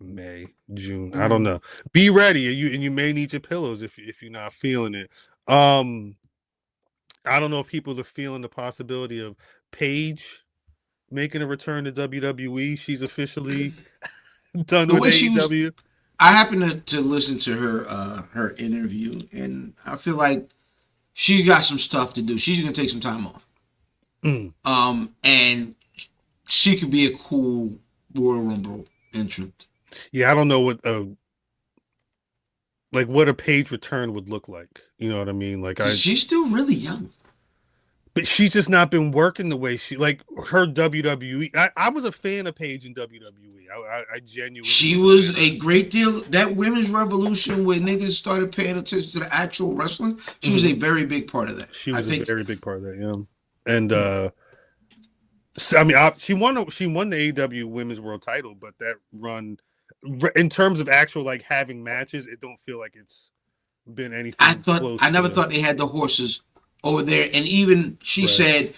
May, June. I don't know. Be ready, and you may need your pillows if you're not feeling it. I don't know if people are feeling the possibility of Paige making a return to WWE. She's officially done with AEW. I happened to listen to her interview, and I feel like she's got some stuff to do. She's gonna take some time off. And she could be a cool Royal Rumble entrant. Yeah, I don't know what a Paige return would look like. You know what I mean? She's still really young. But she's just not been working the way her WWE. I was a fan of Paige in WWE. I genuinely. She was a great deal. That women's revolution where niggas started paying attention to the actual wrestling. She was a very big part of that. She was a very big part of that. Yeah, and she won the AEW Women's World Title, but that run, in terms of actual having matches, it don't feel like it's been anything. I never thought they had the horses over there, and even she said,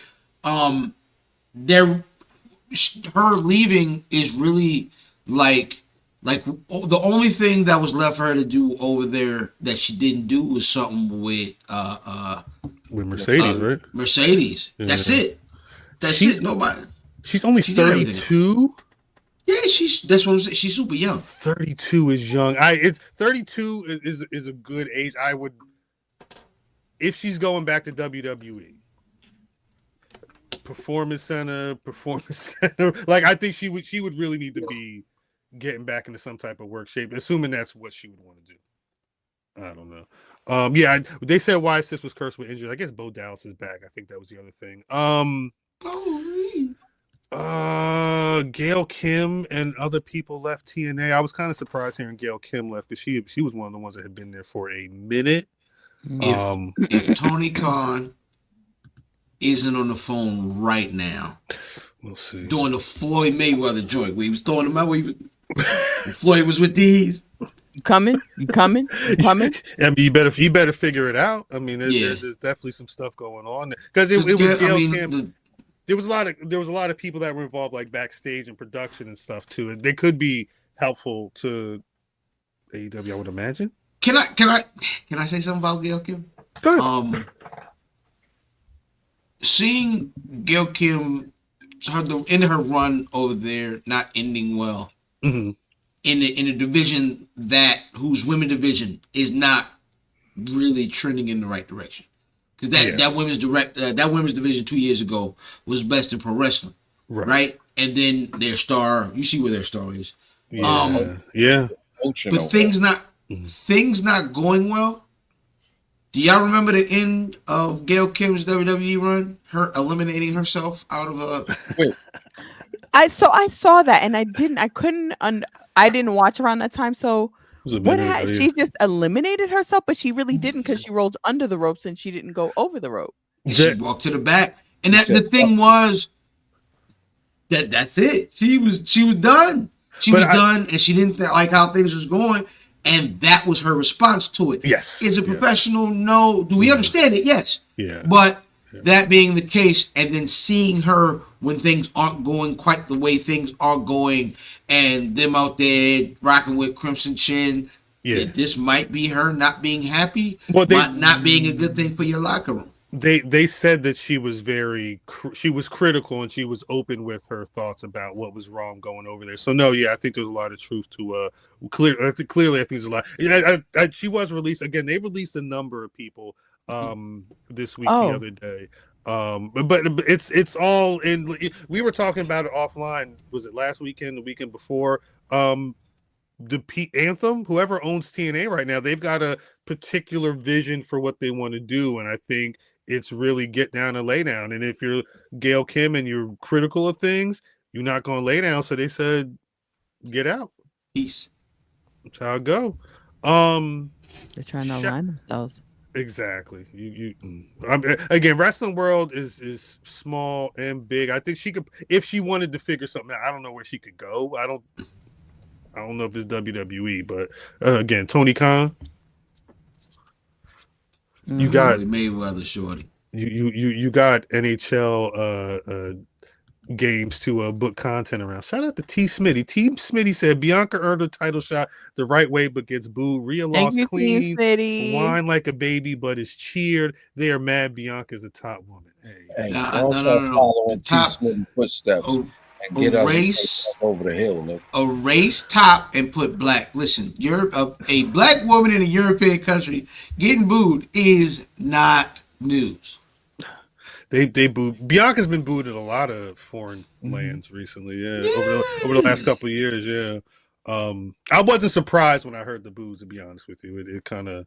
her leaving is really like the only thing that was left for her to do over there that she didn't do was something with Mercedes, right? Mercedes. Yeah. That's it. It. Nobody. She's only 32. Yeah, that's what I'm saying. She's super young. 32 is young. 32 is a good age. I would. If she's going back to WWE, Performance Center. I think she would really need to be getting back into some type of work shape, assuming that's what she would want to do. I don't know. They said Wyatt Sis was cursed with injury. I guess Bo Dallas is back. I think that was the other thing. Gail Kim and other people left TNA. I was kind of surprised hearing Gail Kim left because she was one of the ones that had been there for a minute. If Tony Khan isn't on the phone right now, we'll see. Doing the Floyd Mayweather joint where he was throwing them out, Floyd was with these. You coming? I mean, you better figure it out. I mean, there's definitely some stuff going on because it was Gail Kim. There was a lot of people that were involved backstage and production and stuff too. And they could be helpful to AEW, I would imagine. Can I say something about Gail Kim? Go ahead. Seeing Gail Kim in her run over there not ending well, Mm-hmm. in a division whose women division is not really trending in the right direction, because that women's division 2 years ago was best in pro wrestling, right? And then their star, you see where their star is. Yeah. But things not going well. Do y'all remember the end of Gail Kim's WWE run? Her eliminating herself out of a. I saw that, and I didn't watch around that time. So she just eliminated herself, but she really didn't, because she rolled under the ropes and she didn't go over the rope. And she walked to the back, and the thing was that's it. She was done. She was done, and she didn't like how things was going, and that was her response to it. Yes. Is it professional? No. Do we understand it? Yes. Yeah. But that being the case, and then seeing her when things aren't going quite the way things are going, and them out there rocking with Crimson Chin, that this might be her not being happy, not being a good thing for your locker room. They said that she was she was critical, and she was open with her thoughts about what was wrong going over there. So no, I think there's a lot of truth to clearly I think there's a lot. She was released again. They released a number of people this week, the other day. But it's all in. We were talking about it offline. Was it last weekend, the weekend before? The Anthem, whoever owns TNA right now, they've got a particular vision for what they want to do, and I think it's really get down and lay down. And if you're Gail Kim and you're critical of things, you're not going to lay down. So they said, get out. Peace. That's how it go. They're trying to align themselves. Exactly. Again, wrestling world is small and big. I think she could, if she wanted to figure something out. I don't know where she could go. I don't know if it's WWE, but again, Tony Khan. You got Mayweather, shorty. You got NHL games to book content around. Shout out to T. Smitty. T. Smitty said Bianca earned a title shot the right way, but gets booed. Rhea lost clean, whine like a baby, but is cheered. They are mad. Bianca's a top woman. Hey, no. T. Smitty footsteps. And get us over the hill, Nick. Erase top and put black. Listen, you're a black woman in a European country getting booed is not news. They booed. Bianca's been booed in a lot of foreign lands recently. Yeah. Over the last couple of years. Yeah. I wasn't surprised when I heard the boos. To be honest with you, it kind of.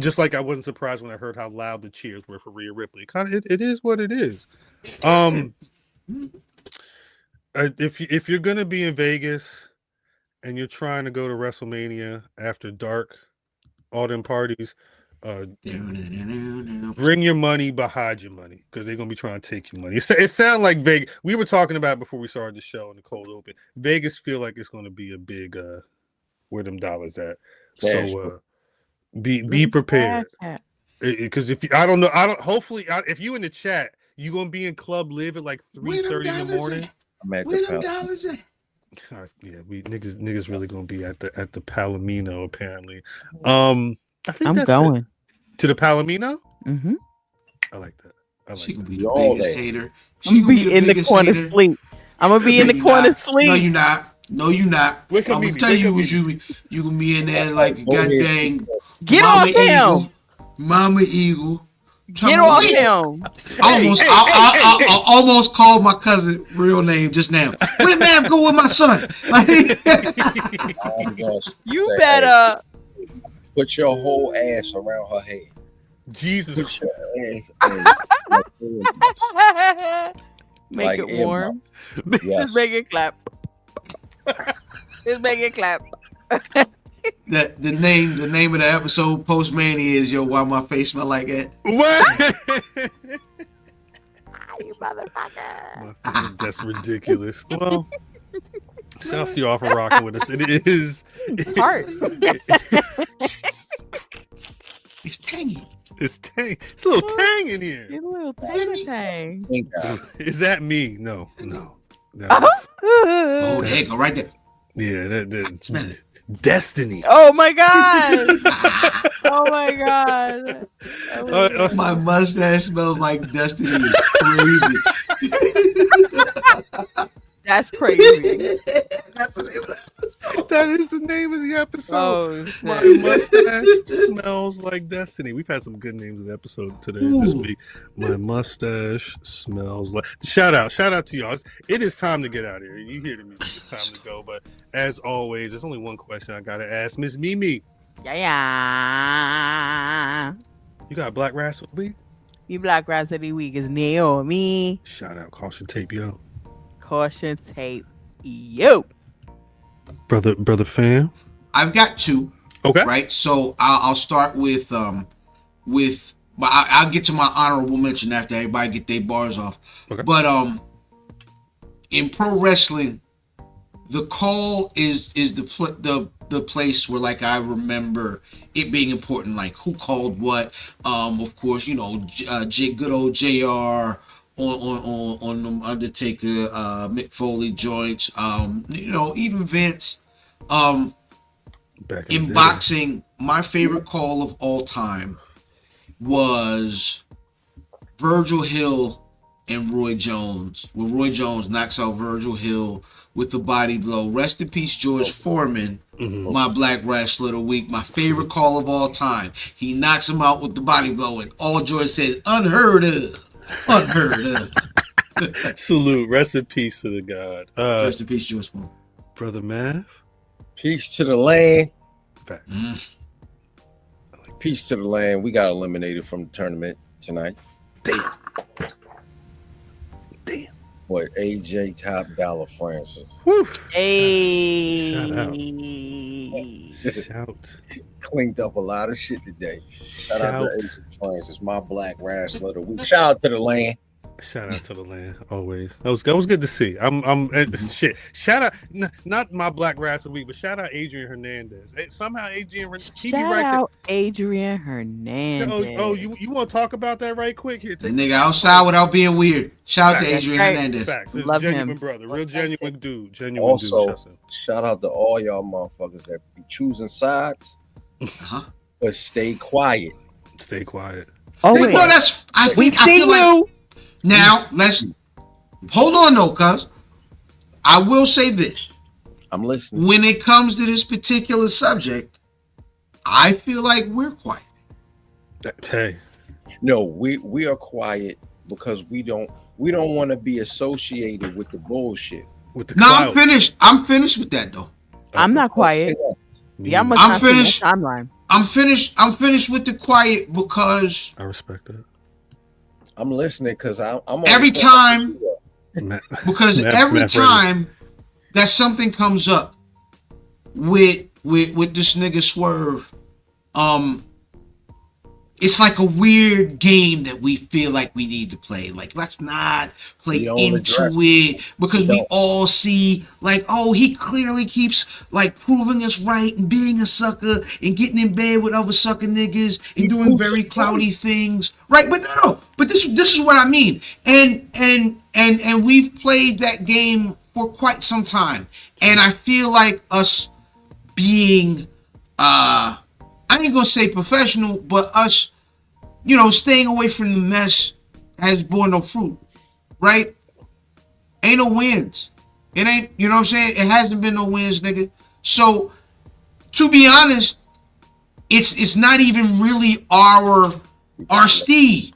Just like I wasn't surprised when I heard how loud the cheers were for Rhea Ripley. It is what it is. If you're gonna be in Vegas and you're trying to go to WrestleMania after dark, all them parties, bring your money, but hide your money, because they're gonna be trying to take your money. It sounds like Vegas. We were talking about it before we started the show in the cold open. Vegas feel like it's gonna be a big where them dollars at. So be prepared, because hopefully if you in the chat. You gonna be in Club Live at like 3:30 in the morning? Where them dollars at? Yeah, niggas really gonna be at the Palomino apparently. I think I'm going to the Palomino. Mm-hmm. I like that. She gonna be the biggest hater. I'm gonna be in the corner sleep. I'm gonna be in the corner sleep. No, you're not. No, you're not. I'm gonna tell you, you gonna be in there like a goddamn. Get off him, Mama Eagle. Get off him! I almost called my cousin real name just now. Wait, ma'am, go with my son. You better put your whole ass around her head. Jesus. Put your ass make like it warm. Yes. Just make it clap. Just make it clap. The name of the episode post Mania is why my face smell like that. What? You motherfucker. That's ridiculous. Well, shouts to y'all for rocking with us. It's hard. It's tangy. It's tang. It's a little tang in here. It's a little tang. Is that me? No. Oh, there you go, right there. Yeah, that Smell it. Destiny. Oh my god! Oh my god! My mustache smells like destiny. Is crazy. That's crazy. That is the name of the episode. Oh, My shit. mustache smells like destiny. We've had some good names of the episode today this week. My mustache smells like. Shout out to y'all. It is time to get out of here. You hear the music. It's time to go. But as always, there's only one question I gotta ask, Miss Mimi. Yeah. You got Black Rasslin Week? You Black Rasslin Week is Naomi. Shout out, caution tape, yo. Caution tape, yo. Brother fam. I've got two. Okay. Right. So I'll start with but I'll get to my honorable mention after everybody get their bars off. Okay. But in pro wrestling, the call is the place where, like, I remember it being important, like who called what. Of course, you know, good old JR on the Undertaker, Mick Foley joints. You know, even Vince. In boxing, my favorite call of all time was Virgil Hill and Roy Jones, where Roy Jones knocks out Virgil Hill with the body blow. Rest in peace, George Foreman, my Black Rasslin of the Week, my favorite call of all time. He knocks him out with the body blow, and all George said, unheard of. Unheard of. Salute. Rest in peace to the God. Rest in peace, George Foreman. Brother Mav. Peace to the land. Facts. Peace to the land. We got eliminated from the tournament tonight. Damn. What, AJ Top Dollar Francis. Woo. Hey. Shout. Cleaned up a lot of shit today. Shout out to AJ Francis, my Black Rasslin of the Week. Shout out to the land. Shout out to the land, always. That was good to see. I'm shit. Shout out, not my Black Rasslin Week, but shout out Adrian Hernandez. Somehow Adrian, he Shout be right out Adrian Hernandez. Oh, you want to talk about that right quick here? The nigga outside without being weird. Shout out to Adrian Hernandez. Facts. Love Genuine him. brother, real genuine dude. Genuine Also, dude. shout out to all y'all motherfuckers that be choosing sides, but stay quiet. Stay quiet. Oh, Well, wait. that's I feel like now let's hold on though, cuz I will say this. I'm listening. When it comes to this particular subject, I feel like we're quiet. Hey. No, we are quiet because we don't want to be associated with the bullshit. With the I'm finished. I'm finished with that though. I'm not quiet. Yeah, I'm finished. Timeline. I'm finished with the quiet because I respect that. I'm listening because I'm every time Matt, every time that something comes up with this nigga Swerve, it's like a weird game that we feel like we need to play. Like, let's not play into it because we all see like, oh, he clearly keeps like proving us right and being a sucker and getting in bed with other sucker niggas and doing very cloudy things, right? But no. But this is what I mean. And we've played that game for quite some time, and I feel like us being I ain't gonna say professional, but us, you know, staying away from the mess has borne no fruit, right? Ain't no wins. It ain't, you know what I'm saying? It hasn't been no wins, nigga. So, to be honest, it's not even really our steed.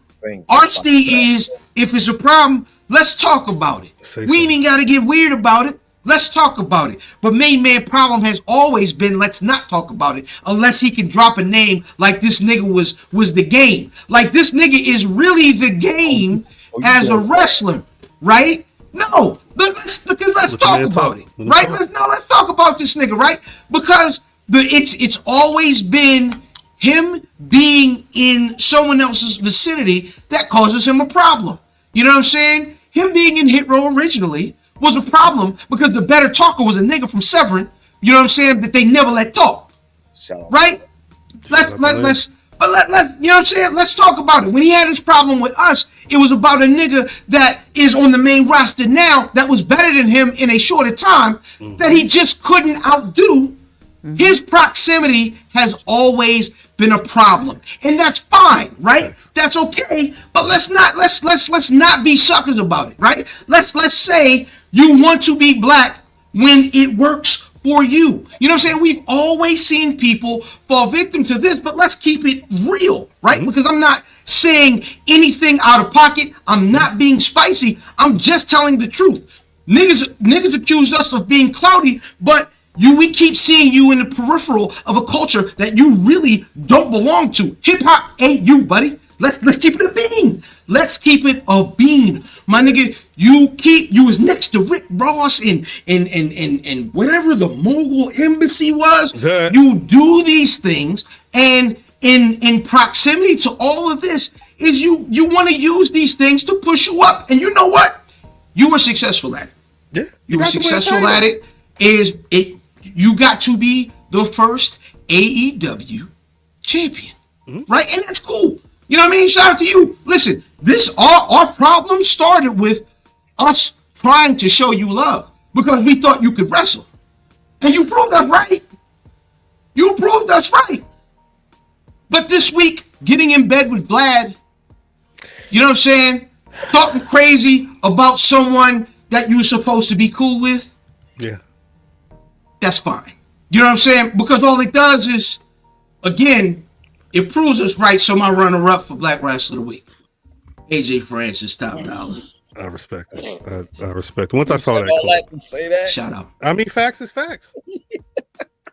Our steed is, if it's a problem, let's talk about it. We ain't even gotta get weird about it. Let's talk about it. But main man problem has always been let's not talk about it unless he can drop a name like this nigga was the game. Like this nigga is really the game as a wrestler, right? No, let's talk about it, right? Let's talk about this nigga, right? Because it's always been him being in someone else's vicinity that causes him a problem. You know what I'm saying? Him being in Hit Row originally was a problem because the better talker was a nigga from Severn, you know what I'm saying, that they never let talk. Right? Let's But let you know what I'm saying? Let's talk about it. When he had his problem with us, it was about a nigga that is on the main roster now that was better than him in a shorter time that he just couldn't outdo. His proximity has always been a problem, and that's fine, right? That's okay. But let's not be suckers about it, right? Let's say you want to be black when it works for you. You know what I'm saying? We've always seen people fall victim to this, but let's keep it real, right? Because I'm not saying anything out of pocket. I'm not being spicy. I'm just telling the truth. Niggas accuse us of being cloudy, but we keep seeing you in the peripheral of a culture that you really don't belong to. Hip hop ain't you, buddy. Let's keep it a bean. Let's keep it a bean. My nigga, you was next to Rick Ross and whatever the mogul embassy was. You do these things, and in proximity to all of this is you want to use these things to push you up. And you know what? You were successful at it. Yeah. You were successful at it. You got to be the first AEW champion. Right? And that's cool. You know what I mean? Shout out to you. Listen, our problem started with us trying to show you love because we thought you could wrestle. And you proved us right. You proved us right. But this week, getting in bed with Vlad, you know what I'm saying? Talking crazy about someone that you're supposed to be cool with. Yeah. That's fine. You know what I'm saying? Because all it does is, again, it proves us right. So my runner-up for Black Rasslin of the Week, AJ Francis, top dollar. I respect it. I respect it. Once I saw that clip, say that. Shout out. I mean, facts is facts.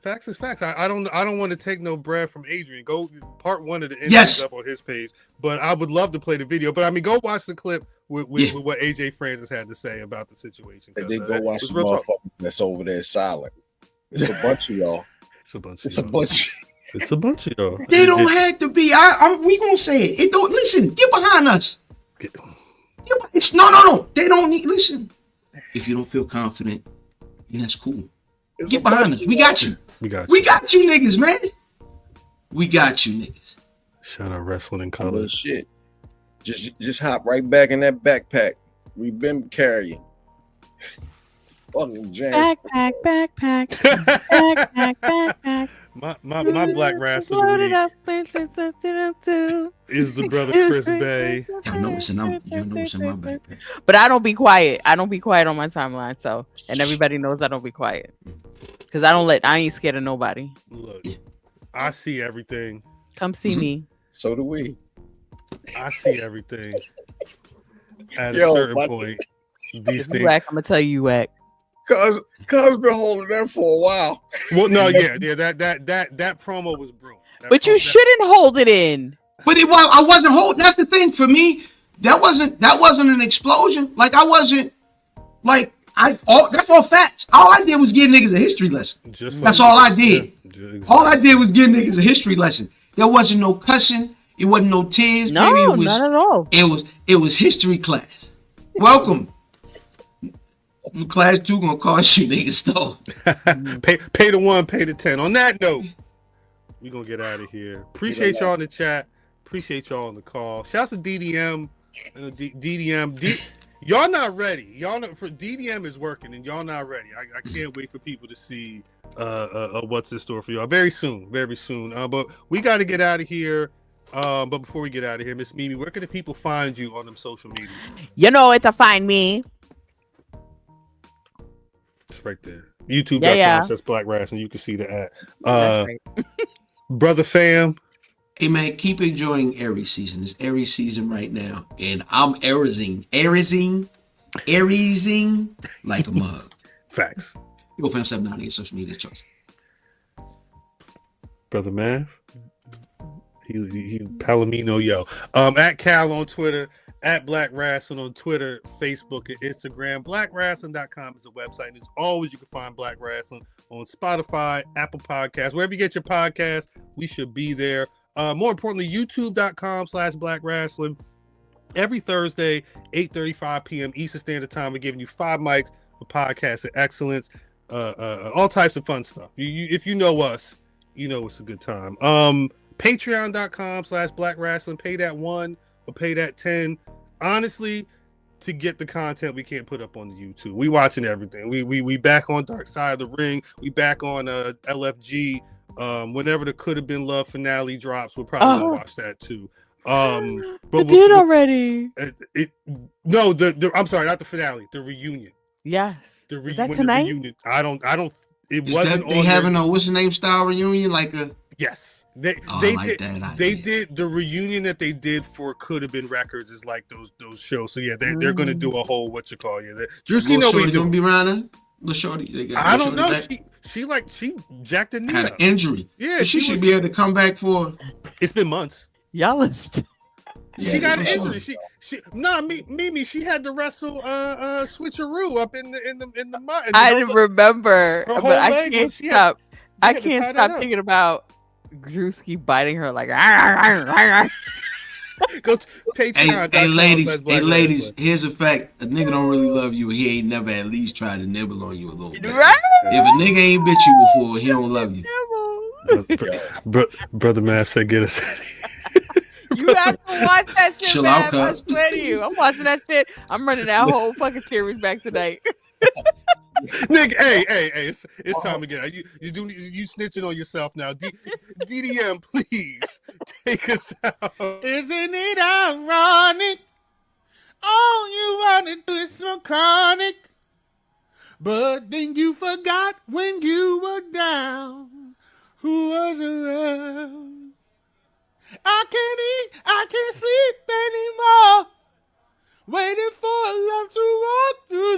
Facts is facts. I don't want to take no bread from Adrian. Go part 1 of the interviews up on his page. But I would love to play the video. But I mean, go watch the clip with what AJ Francis had to say about the situation. And then go watch the motherfucker that's over there silent. It's a bunch of y'all. It's a bunch. It's a bunch of y'all. They don't have to be. We gonna say it. It don't listen. Get behind us. No. They don't need. Listen. If you don't feel confident, then that's cool. Get behind us. We got you. We got you, niggas, man. We got you, niggas. Shout out wrestling in colors. Shit. Just hop right back in that backpack we've been carrying. Fucking James. Backpack. My Black Rasslin is the brother Chris Bay. Y'all know it's in my backpack. But I don't be quiet. I don't be quiet on my timeline. So, and everybody knows I don't be quiet because I ain't scared of nobody. Look, I see everything. Come see me. So do we. I see everything. At a certain point, these things. I'm gonna tell you, whack. Cuz been holding that for a while. Well, no, yeah. That promo was brutal. But you shouldn't hold it in. But I wasn't holding. That's the thing for me. That wasn't an explosion. Like I wasn't. Like that's all facts. All I did was give niggas a history lesson. That's all I did. Yeah, exactly. All I did was give niggas a history lesson. There wasn't no cussing. It wasn't no tears. No, baby. It was, not at all. It was history class. Welcome. Class 2 gonna cost you niggas though. pay the 1, pay the 10. On that note, we gonna get out of here. Appreciate y'all in the chat. Appreciate y'all on the call. Shouts to DDM. Y'all not ready. For DDM is working and y'all not ready. I can't wait for people to see what's in store for y'all very soon. But we got to get out of here. But before we get out of here, Miss Mimi, where can the people find you on them social media? You know it to find me. It's right there. YouTube.com says Black Rasslin. You can see the ad. Brother fam. Hey man, keep enjoying Aries season. It's Aries season right now. And I'm Ariesing like a mug. Facts. You go fam 798 social media choice. Brother Mav. He Palomino yo. At khal on Twitter. At Black Rasslin on Twitter, Facebook, and Instagram. BlackRasslin.com is the website. And as always, you can find Black Rasslin on Spotify, Apple Podcasts, wherever you get your podcasts. We should be there. More importantly, YouTube.com/Black Rasslin. Every Thursday, 8:35 p.m. Eastern Standard Time, we're giving you 5 mics of podcasts of excellence, all types of fun stuff. If you know us, you know it's a good time. Patreon.com/Black Rasslin. Pay that $1 or pay that $10. Honestly, to get the content we can't put up on the YouTube. We watching everything. We back on Dark Side of the Ring. We back on LFG. Whenever the Could Have Been Love finale drops, we'll probably gonna watch that too. But did already. No, I'm sorry, not the finale. The reunion. Yes. Is that tonight? The reunion. I don't. It Is wasn't. They having a what's the name style reunion like a. Yes. They did the reunion that they did for Could Have Been Records is like those shows. So yeah, they're gonna do a whole Drewski know we gonna be around there. Little shorty. I don't know. She jacked a knee. Had an injury. Yeah, she should be able to come back for. It's been months. Y'all list. She got an injury. Mimi. She had to wrestle switcheroo up in the mud. I remember, but I can't stop. I can't stop thinking about Drewski biting her like. Go Patreon. Hey, ladies. Here's a fact: a nigga don't really love you. He ain't never at least tried to nibble on you a little bit. Right? If a nigga ain't bit you before, he don't love you. Brother Mav said, "Get us." You have to watch that shit, Chill man. out, I swear to you. I'm watching that shit. I'm running that whole fucking series back tonight. Nigga, hey, it's time again. You snitching on yourself now. DDM, please take us out. Isn't it ironic? All you wanna do is smoke chronic, but then you forgot when you were down. Who was around? I can't eat, I can't sleep anymore. Waiting for love to walk through